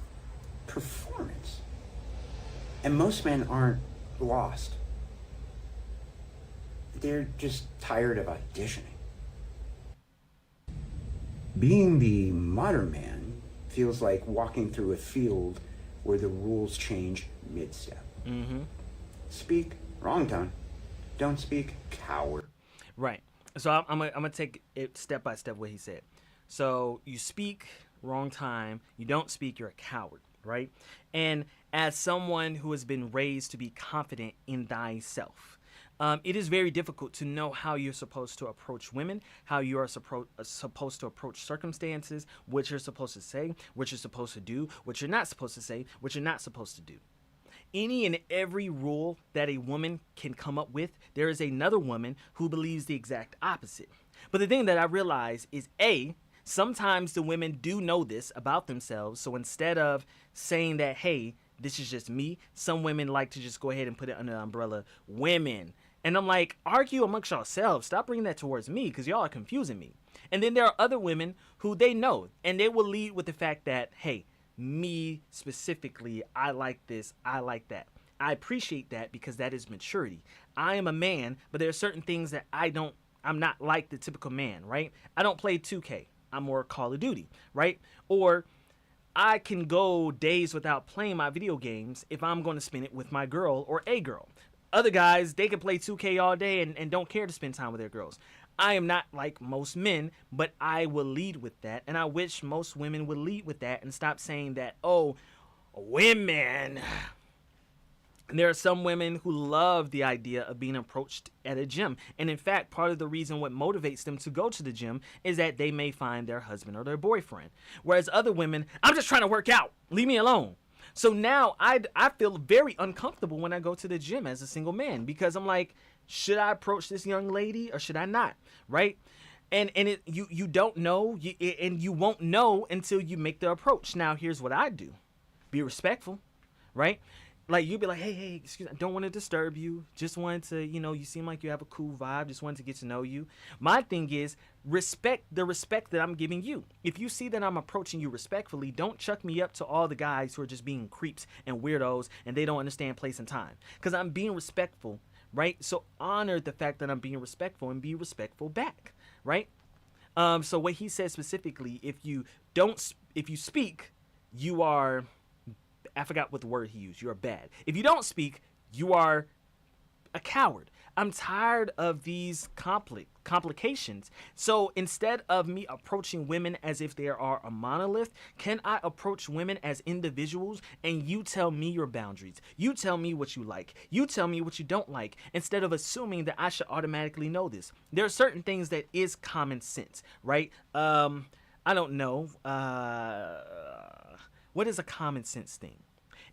N: performance. And most men aren't lost. They're just tired of auditioning. Being the modern man feels like walking through a field where the rules change mid-step.
B: Mm-hmm.
N: Speak, wrong tone. Don't speak, coward.
B: Right. So I'm gonna take it step by step what he said. So you speak, wrong time. You don't speak, you're a coward, right? And as someone who has been raised to be confident in thyself, it is very difficult to know how you're supposed to approach women, how you are supposed to approach circumstances, what you're supposed to say, what you're supposed to do, what you're not supposed to say, what you're not supposed to do. Any and every rule that a woman can come up with, there is another woman who believes the exact opposite. But the thing that I realize is, sometimes the women do know this about themselves. So instead of saying that, hey, this is just me, some women like to just go ahead and put it under the umbrella women. And I'm like, argue amongst yourselves. Stop bringing that towards me because y'all are confusing me. And then there are other women who they know, and they will lead with the fact that, hey, me specifically, I like this, I like that. I appreciate that because that is maturity. I am a man, but there are certain things that I'm not like the typical man, right? I don't play 2K. I'm more Call of Duty, right? Or I can go days without playing my video games if I'm going to spend it with my girl or a girl. Other guys, they can play 2K all day and don't care to spend time with their girls. I am not like most men, but I will lead with that. And I wish most women would lead with that and stop saying that, oh, women. And there are some women who love the idea of being approached at a gym. And in fact, part of the reason what motivates them to go to the gym is that they may find their husband or their boyfriend. Whereas other women, I'm just trying to work out. Leave me alone. So now I feel very uncomfortable when I go to the gym as a single man because I'm like, should I approach this young lady or should I not? Right? And you don't know, and you won't know until you make the approach. Now, here's what I do. Be respectful, right? Like, you'd be like, hey, excuse me, I don't want to disturb you. Just wanted to, you seem like you have a cool vibe. Just wanted to get to know you. My thing is respect the respect that I'm giving you. If you see that I'm approaching you respectfully, don't chuck me up to all the guys who are just being creeps and weirdos and they don't understand place and time. Because I'm being respectful, right? So honor the fact that I'm being respectful and be respectful back, right? So what he says specifically, if you speak, you are... I forgot what the word he used. You are bad. If you don't speak, you are a coward. I'm tired of these complications. So instead of me approaching women as if they are a monolith, can I approach women as individuals and you tell me your boundaries? You tell me what you like. You tell me what you don't like, instead of assuming that I should automatically know this. There are certain things that is common sense, right? I don't know. What is a common sense thing?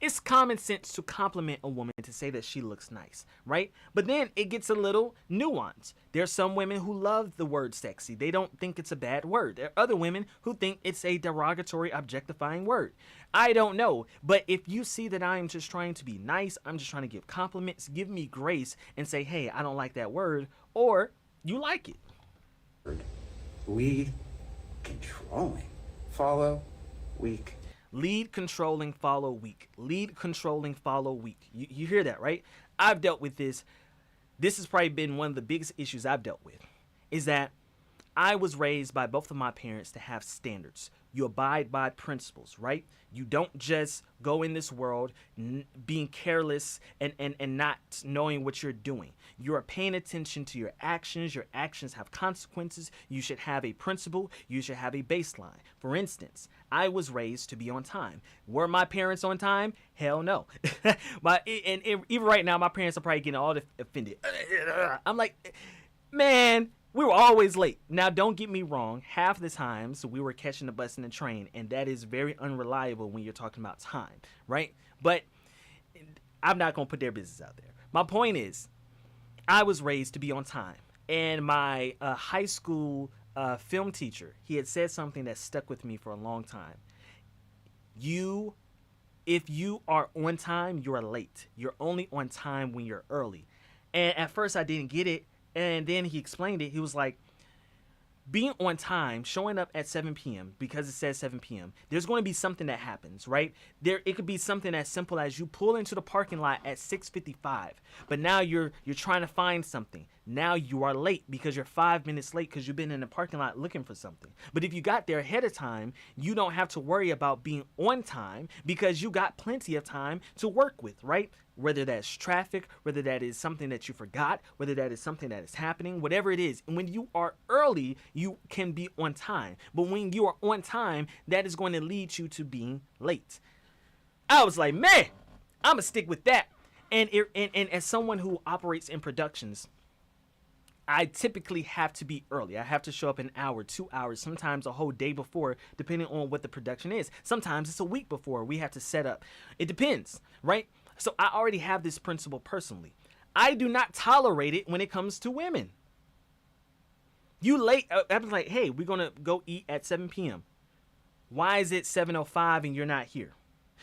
B: It's common sense to compliment a woman to say that she looks nice, right? But then it gets a little nuanced. There's some women who love the word sexy. They don't think it's a bad word. There are other women who think it's a derogatory, objectifying word. I don't know. But if you see that I am just trying to be nice, I'm just trying to give compliments, give me grace and say, hey, I don't like that word, or you like it.
N: Lead, controlling, follow, weak.
B: Lead, controlling, follow, weak. Lead, controlling, follow, weak. You hear that, right? I've dealt with this. This has probably been one of the biggest issues I've dealt with, is that I was raised by both of my parents to have standards. You abide by principles, right? You don't just go in this world being careless and not knowing what you're doing. You are paying attention to your actions. Your actions have consequences. You should have a principle. You should have a baseline. For instance, I was raised to be on time. Were my parents on time? Hell no. And even right now, my parents are probably getting all offended. I'm like, man, we were always late. Now, don't get me wrong. Half the time, so we were catching the bus and the train, and that is very unreliable when you're talking about time, right? But I'm not going to put their business out there. My point is, I was raised to be on time. And my high school film teacher, he had said something that stuck with me for a long time. If you are on time, you are late. You're only on time when you're early. And at first, I didn't get it. And then he explained it. He was like, being on time, showing up at 7 p.m. because it says 7 p.m., there's going to be something that happens, right? It could be something as simple as you pull into the parking lot at 6:55, but now you're trying to find something. Now you are late because you're 5 minutes late because you've been in the parking lot looking for something. But if you got there ahead of time, you don't have to worry about being on time because you got plenty of time to work with, right? Whether that's traffic, whether that is something that you forgot, whether that is something that is happening, whatever it is. And when you are early, you can be on time. But when you are on time, that is going to lead you to being late. I was like, man, I'm going to stick with that. And as someone who operates in productions, I typically have to be early. I have to show up an hour, 2 hours, sometimes a whole day before, depending on what the production is. Sometimes it's a week before we have to set up. It depends, right? So I already have this principle personally. I do not tolerate it when it comes to women. You late, I'm like, hey, we're going to go eat at 7 p.m. Why is it 7:05 and you're not here?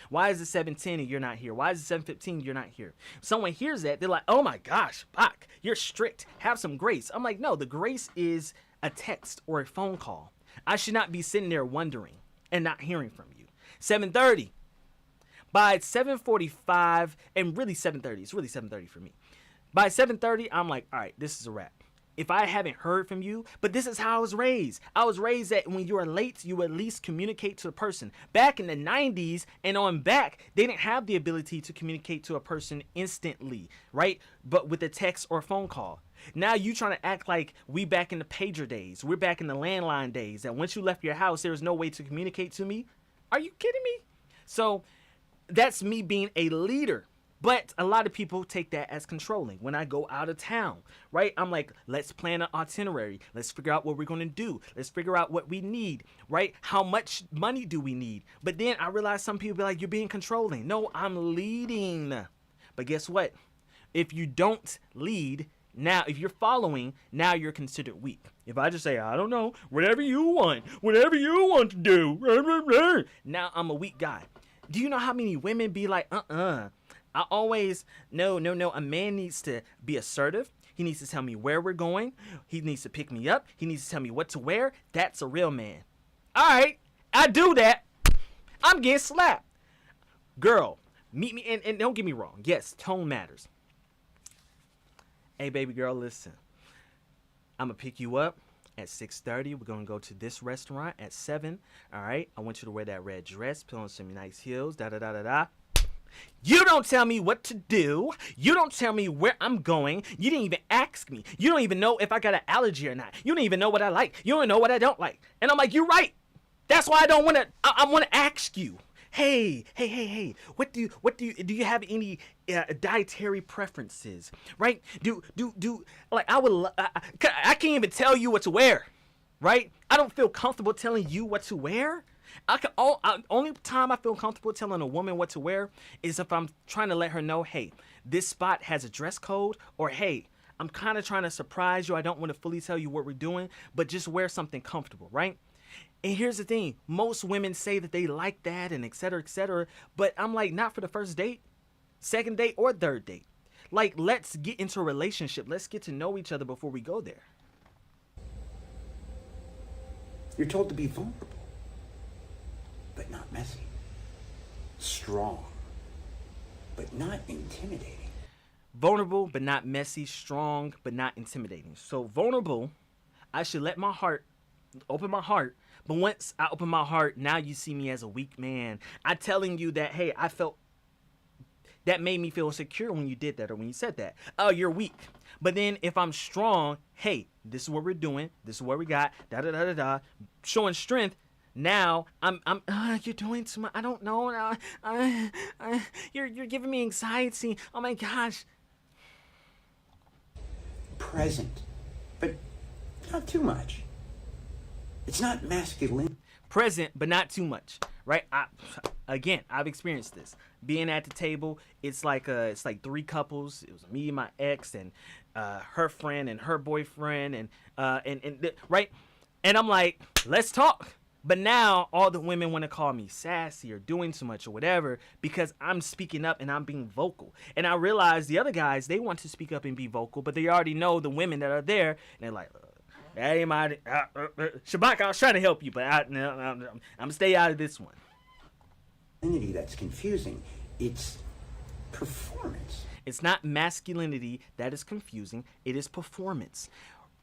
B: Why is it 7:10 and you're not here? Why is it 7:15 you're not here? Someone hears that, they're like, oh my gosh, Bach, you're strict. Have some grace. I'm like, no, the grace is a text or a phone call. I should not be sitting there wondering and not hearing from you. 7:30. By 7:45, and really 7:30, it's really 7:30 for me. By 7:30, I'm like, all right, this is a wrap. If I haven't heard from you, but this is how I was raised. I was raised that when you are late, you at least communicate to a person. Back in the 90s and on back, they didn't have the ability to communicate to a person instantly, right? But with a text or phone call. Now you trying to act like we back in the pager days. We're back in the landline days. That once you left your house, there was no way to communicate to me. Are you kidding me? So that's me being a leader. But a lot of people take that as controlling. When I go out of town, right? I'm like, let's plan an itinerary. Let's figure out what we're going to do. Let's figure out what we need, right? How much money do we need? But then I realize some people be like, you're being controlling. No, I'm leading. But guess what? If you don't lead, now, if you're following, now you're considered weak. If I just say, I don't know, whatever you want to do, now I'm a weak guy. Do you know how many women be like, I always, no, a man needs to be assertive. He needs to tell me where we're going. He needs to pick me up. He needs to tell me what to wear. That's a real man. All right, I do that. I'm getting slapped. Girl, meet me, and don't get me wrong. Yes, tone matters. Hey, baby girl, listen. I'm going to pick you up at 6:30. We're going to go to this restaurant at 7. All right, I want you to wear that red dress, put on some nice heels, da-da-da-da-da. You don't tell me what to do. You don't tell me where I'm going. You didn't even ask me. You don't even know if I got an allergy or not. You don't even know what I like. You don't know what I don't like. And I'm like, you're right. That's why I don't want to. I want to ask you. Hey. What do you have any dietary preferences? Right? Like I can't even tell you what to wear. Right? I don't feel comfortable telling you what to wear. Only time I feel comfortable telling a woman what to wear is if I'm trying to let her know, hey, this spot has a dress code, or hey, I'm kind of trying to surprise you. I don't want to fully tell you what we're doing, but just wear something comfortable, right? And here's the thing. Most women say that they like that and et cetera, but I'm like, not for the first date, second date, or third date. Like, let's get into a relationship. Let's get to know each other before we go there.
N: You're told to be vulnerable, but not messy. Strong, but not intimidating.
B: Vulnerable, but not messy. Strong, but not intimidating. So vulnerable, I should let open my heart. But once I open my heart, now you see me as a weak man. I'm telling you that, hey, I felt that made me feel insecure when you did that or when you said that. Oh, you're weak. But then if I'm strong, hey, this is what we're doing. This is what we got. Da-da-da-da-da. Showing strength. Now you're doing too much. I don't know. You're giving me anxiety. Oh my gosh.
N: Present, but not too much. It's not masculine.
B: Present, but not too much, right? I've experienced this. Being at the table, it's like 3 couples. It was me and my ex and her friend and her boyfriend and right. And I'm like, let's talk. But now all the women want to call me sassy or doing too much or whatever because I'm speaking up and I'm being vocal. And I realize the other guys, they want to speak up and be vocal, but they already know the women that are there. And they're like, that ain't my... Shabach, I was trying to help you, but I'm going to stay out of this one.
N: That's confusing. It's performance.
B: It's not masculinity that is confusing. It is performance.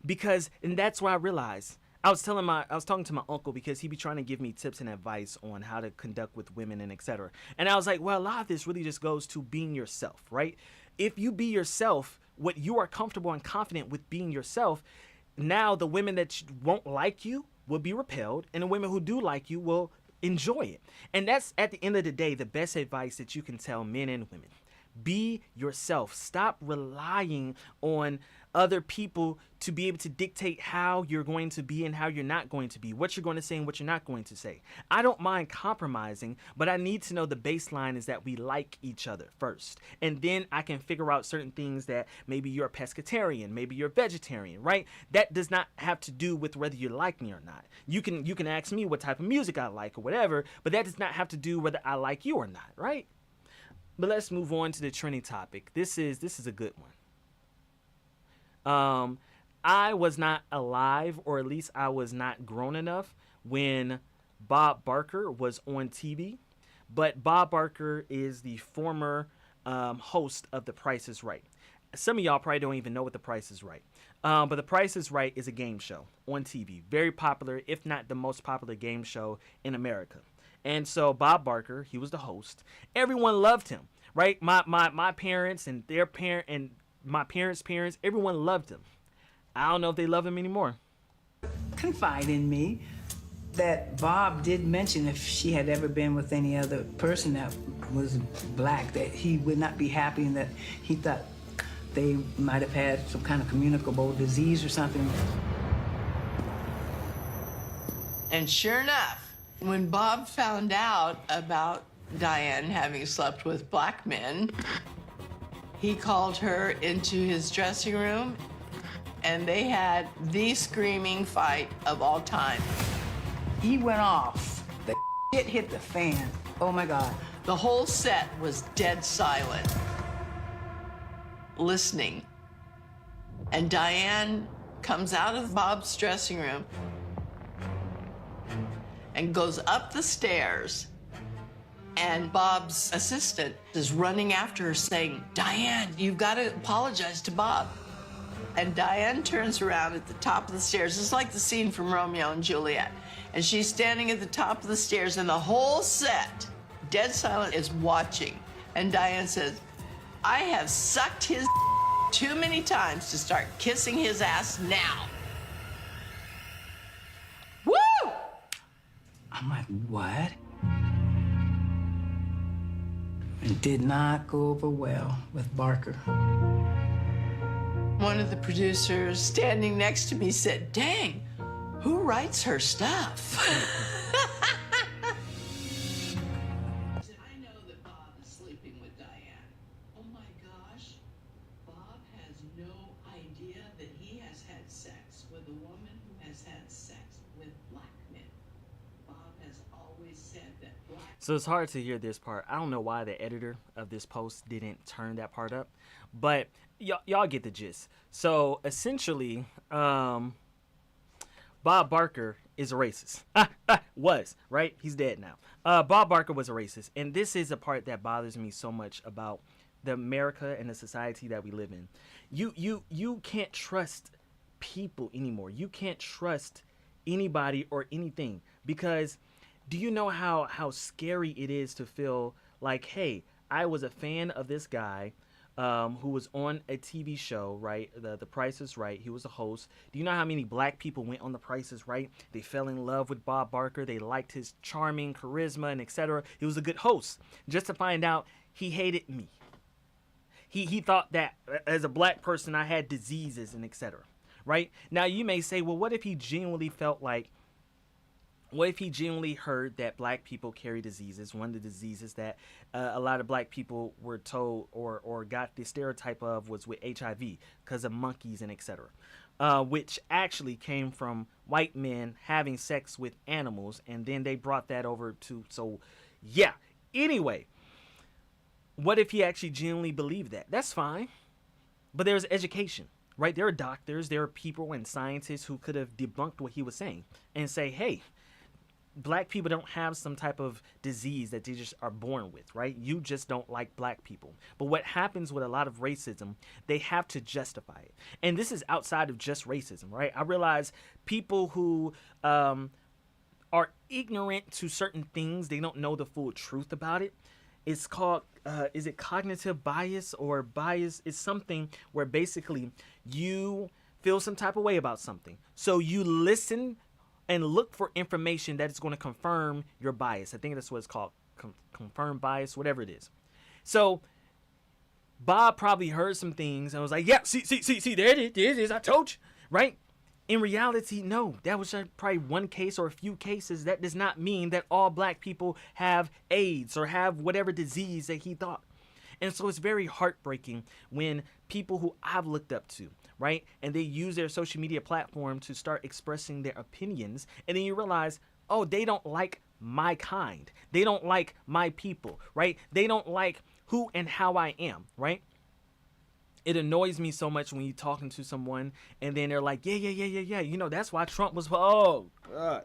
B: And that's why I realized... I was talking to my uncle because he be trying to give me tips and advice on how to conduct with women and etc. And I was like, well, a lot of this really just goes to being yourself, right? If you be yourself, what you are comfortable and confident with being yourself, now the women that won't like you will be repelled, and the women who do like you will enjoy it. And that's, at the end of the day, the best advice that you can tell men and women. Be yourself. Stop relying on other people to be able to dictate how you're going to be and how you're not going to be, what you're going to say and what you're not going to say. I don't mind compromising, but I need to know the baseline is that we like each other first. And then I can figure out certain things that maybe you're a pescatarian, maybe you're a vegetarian, right? That does not have to do with whether you like me or not. You can ask me what type of music I like or whatever, but that does not have to do whether I like you or not, right? But let's move on to the trending topic. This is a good one. I was not alive, or at least I was not grown enough when Bob Barker was on TV. But Bob Barker is the former host of The Price is Right. Some of y'all probably don't even know what The Price is Right. But The Price is Right is a game show on TV. Very popular, if not the most popular game show in America. And so Bob Barker, he was the host. Everyone loved him, right? My parents and their parent and my parents' parents, everyone loved him. I don't know if they love him anymore.
O: Confide in me that Bob did mention if she had ever been with any other person that was black, that he would not be happy and that he thought they might have had some kind of communicable disease or something.
P: And sure enough, when Bob found out about Diane having slept with black men, he called her into his dressing room, and they had the screaming fight of all time.
O: He went off. The shit hit the fan. Oh my God.
P: The whole set was dead silent, listening. And Diane comes out of Bob's dressing room and goes up the stairs, and Bob's assistant is running after her saying, "Diane, you've got to apologize to Bob." And Diane turns around at the top of the stairs. It's like the scene from Romeo and Juliet. And she's standing at the top of the stairs, and the whole set, dead silent, is watching. And Diane says, "I have sucked his too many times to start kissing his ass now." Woo!
O: I'm like, what? It did not go over well with Barker.
P: One of the producers standing next to me said, "Dang, who writes her stuff?" I know that Bob is sleeping with Diane. Oh my gosh, Bob has no idea that he has had sex with a woman who has had sex with black men. Bob has always said that black...
B: So it's hard to hear this part. I don't know why the editor of this post didn't turn that part up, but y'all get the gist. So essentially, Bob Barker is a racist. Was, right? He's dead now. Bob Barker was a racist. And this is a part that bothers me so much about the America and the society that we live in. You can't trust people anymore. You can't trust anybody or anything, because do you know how scary it is to feel like, hey, I was a fan of this guy who was on a TV show, right? The Price is Right. He was a host. Do you know how many black people went on The Price is Right? They fell in love with Bob Barker. They liked his charming charisma and etc. He was a good host. Just to find out he hated me. He thought that as a black person I had diseases and etc. Right? Now you may say, well, what if he genuinely felt like, what if he genuinely heard that black people carry diseases? One of the diseases that a lot of black people were told or got the stereotype of was with HIV because of monkeys and etc. Which actually came from white men having sex with animals, and then they brought that over to, so yeah. Anyway, what if he actually genuinely believed that? That's fine. But there's education, right? There are doctors, there are people and scientists who could have debunked what he was saying and say, hey, black people don't have some type of disease that they just are born with, right? You just don't like black people. But what happens with a lot of racism, they have to justify it. And this is outside of just racism, right? I realize people who are ignorant to certain things, they don't know the full truth about it. It's called, is it cognitive bias or bias? It's something where basically you feel some type of way about something. So you listen and look for information that is going to confirm your bias. I think that's what it's called, confirm bias, whatever it is. So Bob probably heard some things and was like, yeah, see, there it is, I told you, right? In reality, no, that was probably one case or a few cases. That does not mean that all black people have AIDS or have whatever disease that he thought. And so it's very heartbreaking when people who I've looked up to, right, and they use their social media platform to start expressing their opinions, and then you realize, oh, they don't like my kind. They don't like my people, right? They don't like who and how I am, right? It annoys me so much when you're talking to someone and then they're like, yeah. You know, that's why Trump was, oh, God,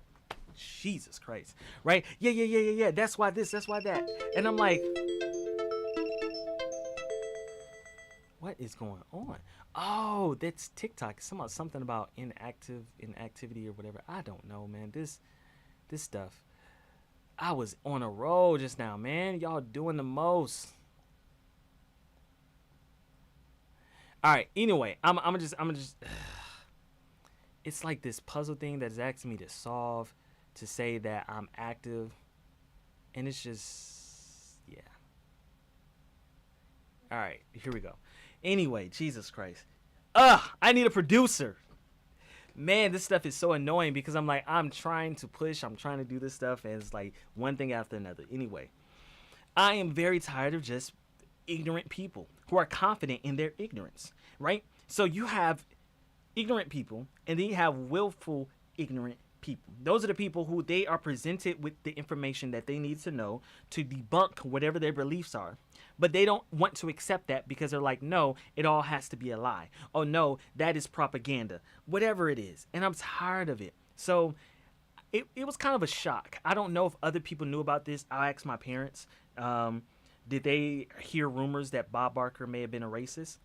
B: Jesus Christ, right? Yeah. That's why this, that's why that. And I'm like, what is going on? Oh, that's TikTok. Something about inactivity or whatever. I don't know, man. This stuff. I was on a roll just now, man. Y'all doing the most. All right. Anyway, I'm just. It's like this puzzle thing that is asking me to solve, to say that I'm active, and it's just, yeah. All right, here we go. Anyway, Jesus Christ. I need a producer. Man, this stuff is so annoying because I'm like, I'm trying to push, I'm trying to do this stuff, and it's like one thing after another. Anyway, I am very tired of just ignorant people who are confident in their ignorance, right? So you have ignorant people, and then you have willful ignorant people. Those are the people who they are presented with the information that they need to know to debunk whatever their beliefs are. But they don't want to accept that because they're like, no, it all has to be a lie. Oh, no, that is propaganda. Whatever it is. And I'm tired of it. So it was kind of a shock. I don't know if other people knew about this. I asked my parents. Did they hear rumors that Bob Barker may have been a racist?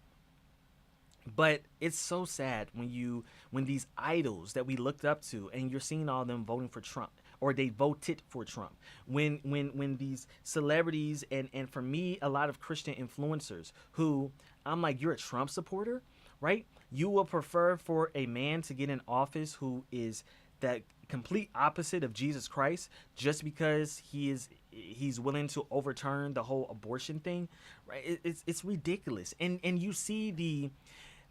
B: But it's so sad when these idols that we looked up to, and you're seeing all of them voting for Trump, or they voted for Trump. When these celebrities and for me, a lot of Christian influencers who I'm like, you're a Trump supporter, right? You will prefer for a man to get in office who is that complete opposite of Jesus Christ just because he's willing to overturn the whole abortion thing, right? It's ridiculous. And you see the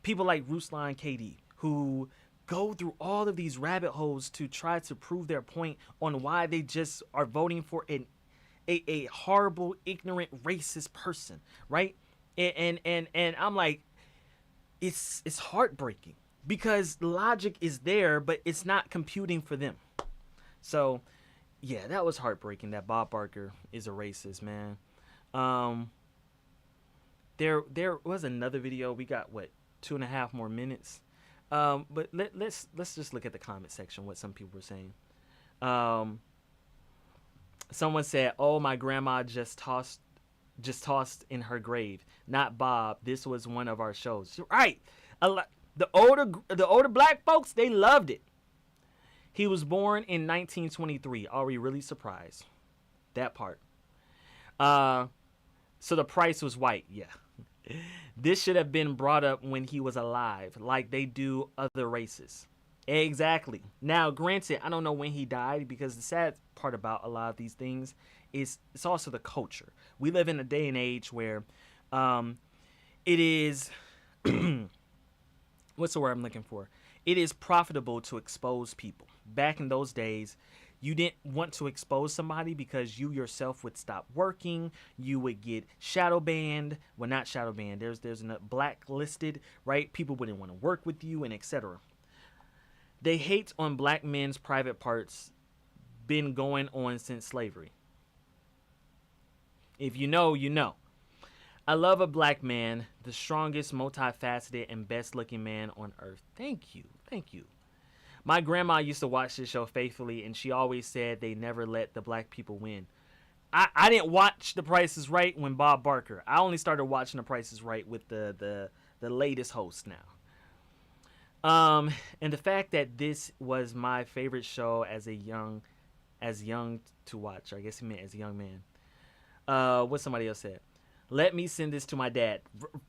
B: people like Ruslan KD who go through all of these rabbit holes to try to prove their point on why they just are voting for a horrible, ignorant, racist person, right? And I'm like, it's heartbreaking because logic is there, but it's not computing for them. So, yeah, that was heartbreaking that Bob Barker is a racist, man. There was another video. We got, 2.5 more minutes. But let's just look at the comment section, what some people were saying. Someone said, oh, my grandma just tossed in her grave. Not Bob. This was one of our shows. Right. The older black folks, they loved it. He was born in 1923. Are we really surprised? That part. So the price was white. Yeah. This should have been brought up when he was alive, like they do other races. Exactly. Now, granted, I don't know when he died, because the sad part about a lot of these things is it's also the culture. We live in a day and age where it is what's the word I'm looking for? It is profitable to expose people. Back in those days, you didn't want to expose somebody because you yourself would stop working. You would get shadow banned. Well, not shadow banned. There's a blacklisted, right? People wouldn't want to work with you, and etc. They hate on black men's private parts been going on since slavery. If you know, you know. I love a black man, the strongest, multifaceted, and best-looking man on earth. Thank you. Thank you. My grandma used to watch this show faithfully, and she always said they never let the black people win. I didn't watch The Price is Right when Bob Barker. I only started watching The Price is Right with the latest host now. And the fact that this was my favorite show as young to watch. I guess he meant as a young man. What somebody else said. Let me send this to my dad.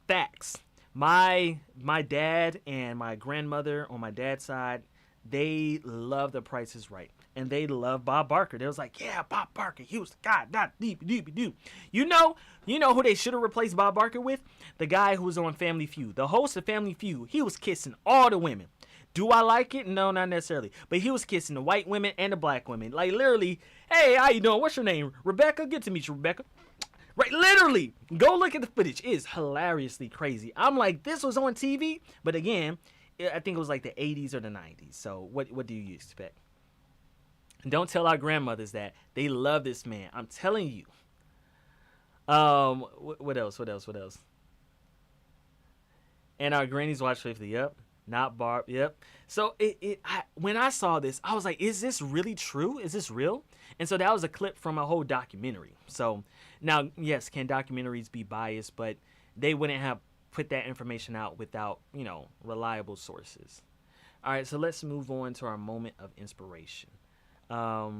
B: Facts. My dad and my grandmother on my dad's side, they love The Price is Right. And they love Bob Barker. They was like, yeah, Bob Barker, he was the guy, not deep. You know who they should have replaced Bob Barker with? The guy who was on Family Feud. The host of Family Feud. He was kissing all the women. Do I like it? No, not necessarily. But he was kissing the white women and the black women. Like, literally, hey, how you doing? What's your name? Rebecca? Good to meet you, Rebecca. Right, literally. Go look at the footage. It is hilariously crazy. I'm like, this was on TV? But again, I think it was like the 80s or the 90s. So what do you expect? Don't tell our grandmothers that. They love this man. I'm telling you. What else? And our grannies watch 50. Yep. Not Barb. Yep. So when I saw this, I was like, is this really true? Is this real? And so that was a clip from a whole documentary. So now, yes, can documentaries be biased? But they wouldn't have put that information out without, reliable sources. All right. So let's move on to our moment of inspiration.
F: I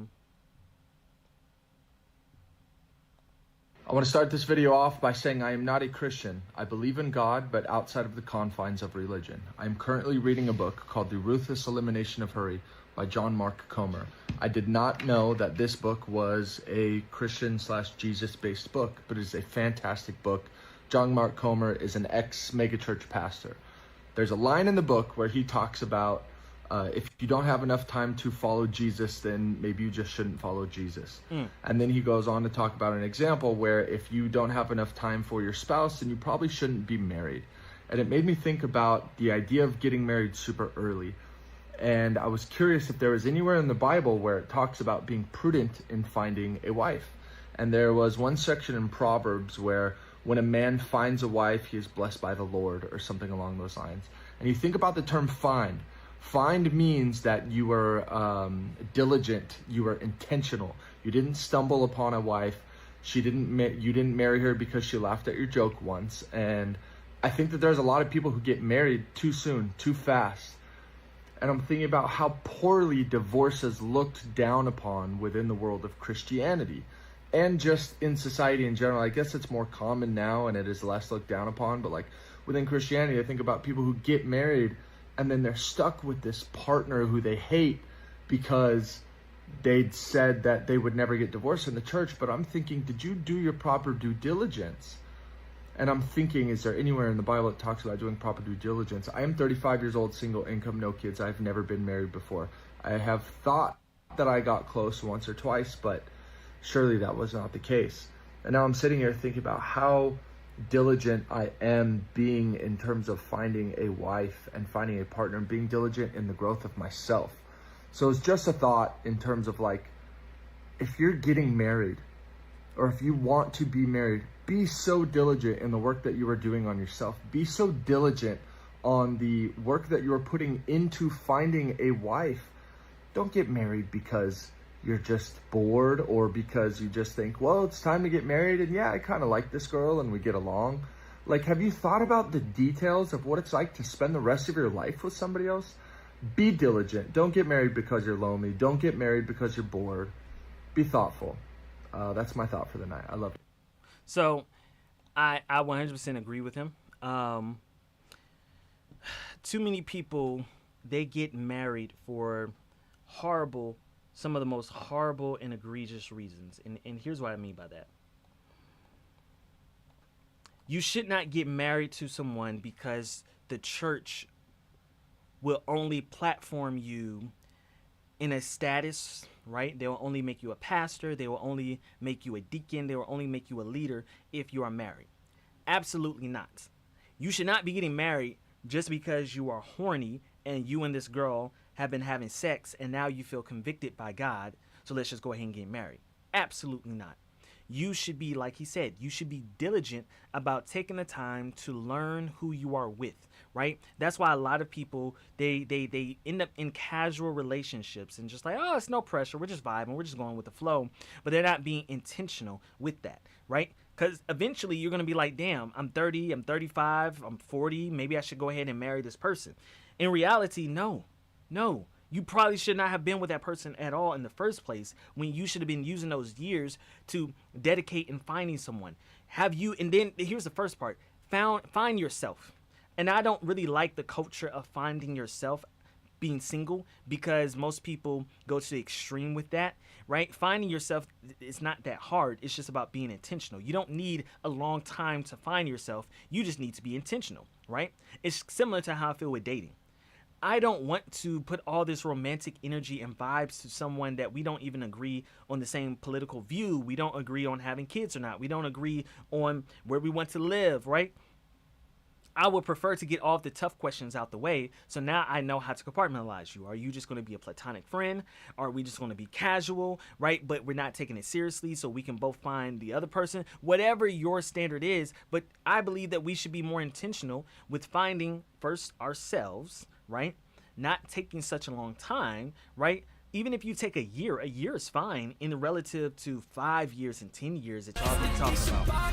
F: want to start this video off by saying I am not a Christian. I believe in God, but outside of the confines of religion. I am currently reading a book called The Ruthless Elimination of Hurry by John Mark Comer. I did not know that this book was a Christian/Jesus-based book, but it is a fantastic book. John Mark Comer is an ex-megachurch pastor. There's a line in the book where he talks about if you don't have enough time to follow Jesus, then maybe you just shouldn't follow Jesus. And then he goes on to talk about an example where if you don't have enough time for your spouse, then you probably shouldn't be married. And it made me think about the idea of getting married super early. And I was curious if there was anywhere in the Bible where it talks about being prudent in finding a wife. And there was one section in Proverbs where when a man finds a wife, he is blessed by the Lord, or something along those lines. And you think about the term find. Find means that you were diligent, you were intentional. You didn't stumble upon a wife. You didn't marry her because she laughed at your joke once. And I think that there's a lot of people who get married too soon, too fast. And I'm thinking about how poorly divorce is looked down upon within the world of Christianity and just in society in general. I guess it's more common now and it is less looked down upon, but like within Christianity, I think about people who get married and then they're stuck with this partner who they hate because they'd said that they would never get divorced in the church. But I'm thinking, did you do your proper due diligence? And I'm thinking, is there anywhere in the Bible that talks about doing proper due diligence? I am 35 years old, single income, no kids. I've never been married before. I have thought that I got close once or twice, but surely that was not the case. And now I'm sitting here thinking about how diligent I am being in terms of finding a wife and finding a partner and being diligent in the growth of myself. So it's just a thought in terms of like, if you're getting married or if you want to be married, be so diligent in the work that you are doing on yourself. Be so diligent on the work that you are putting into finding a wife. Don't get married because you're just bored or because you just think, well, it's time to get married and yeah, I kind of like this girl and we get along. Like, have you thought about the details of what it's like to spend the rest of your life with somebody else? Be diligent. Don't get married because you're lonely. Don't get married because you're bored. Be thoughtful. That's my thought for the night. I love it.
B: So I 100% agree with him. Too many people, they get married for some of the most horrible and egregious reasons. And here's what I mean by that. You should not get married to someone because the church will only platform you in a status, right? They will only make you a pastor. They will only make you a deacon. They will only make you a leader if you are married. Absolutely not. You should not be getting married just because you are horny and you and this girl have been having sex and now you feel convicted by God, so let's just go ahead and get married. Absolutely not. You should be, like he said, you should be diligent about taking the time to learn who you are with, right? That's why a lot of people, they end up in casual relationships and just like, oh, it's no pressure. We're just vibing. We're just going with the flow. But they're not being intentional with that, right? Because eventually you're going to be like, damn, I'm 30, I'm 35, I'm 40. Maybe I should go ahead and marry this person. In reality, no. You probably should not have been with that person at all in the first place when you should have been using those years to dedicate in finding someone. And then here's the first part, find yourself. And I don't really like the culture of finding yourself being single, because most people go to the extreme with that, right? Finding yourself, it's not that hard. It's just about being intentional. You don't need a long time to find yourself. You just need to be intentional, right? It's similar to how I feel with dating. I don't want to put all this romantic energy and vibes to someone that we don't even agree on the same political view. We don't agree on having kids or not. We don't agree on where we want to live, right? I would prefer to get all of the tough questions out the way, so now I know how to compartmentalize you. Are you just going to be a platonic friend? Are we just going to be casual, right? But we're not taking it seriously, so we can both find the other person. Whatever your standard is, but I believe that we should be more intentional with finding first ourselves, right? Not taking such a long time, right? Even if you take a year is fine in relative to 5 years and 10 years that y'all been talking about.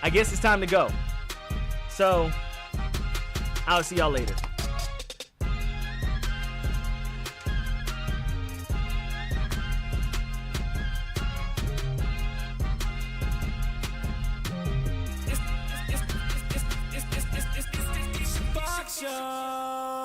B: I guess it's time to go. So, I'll see y'all later. Shabach Show.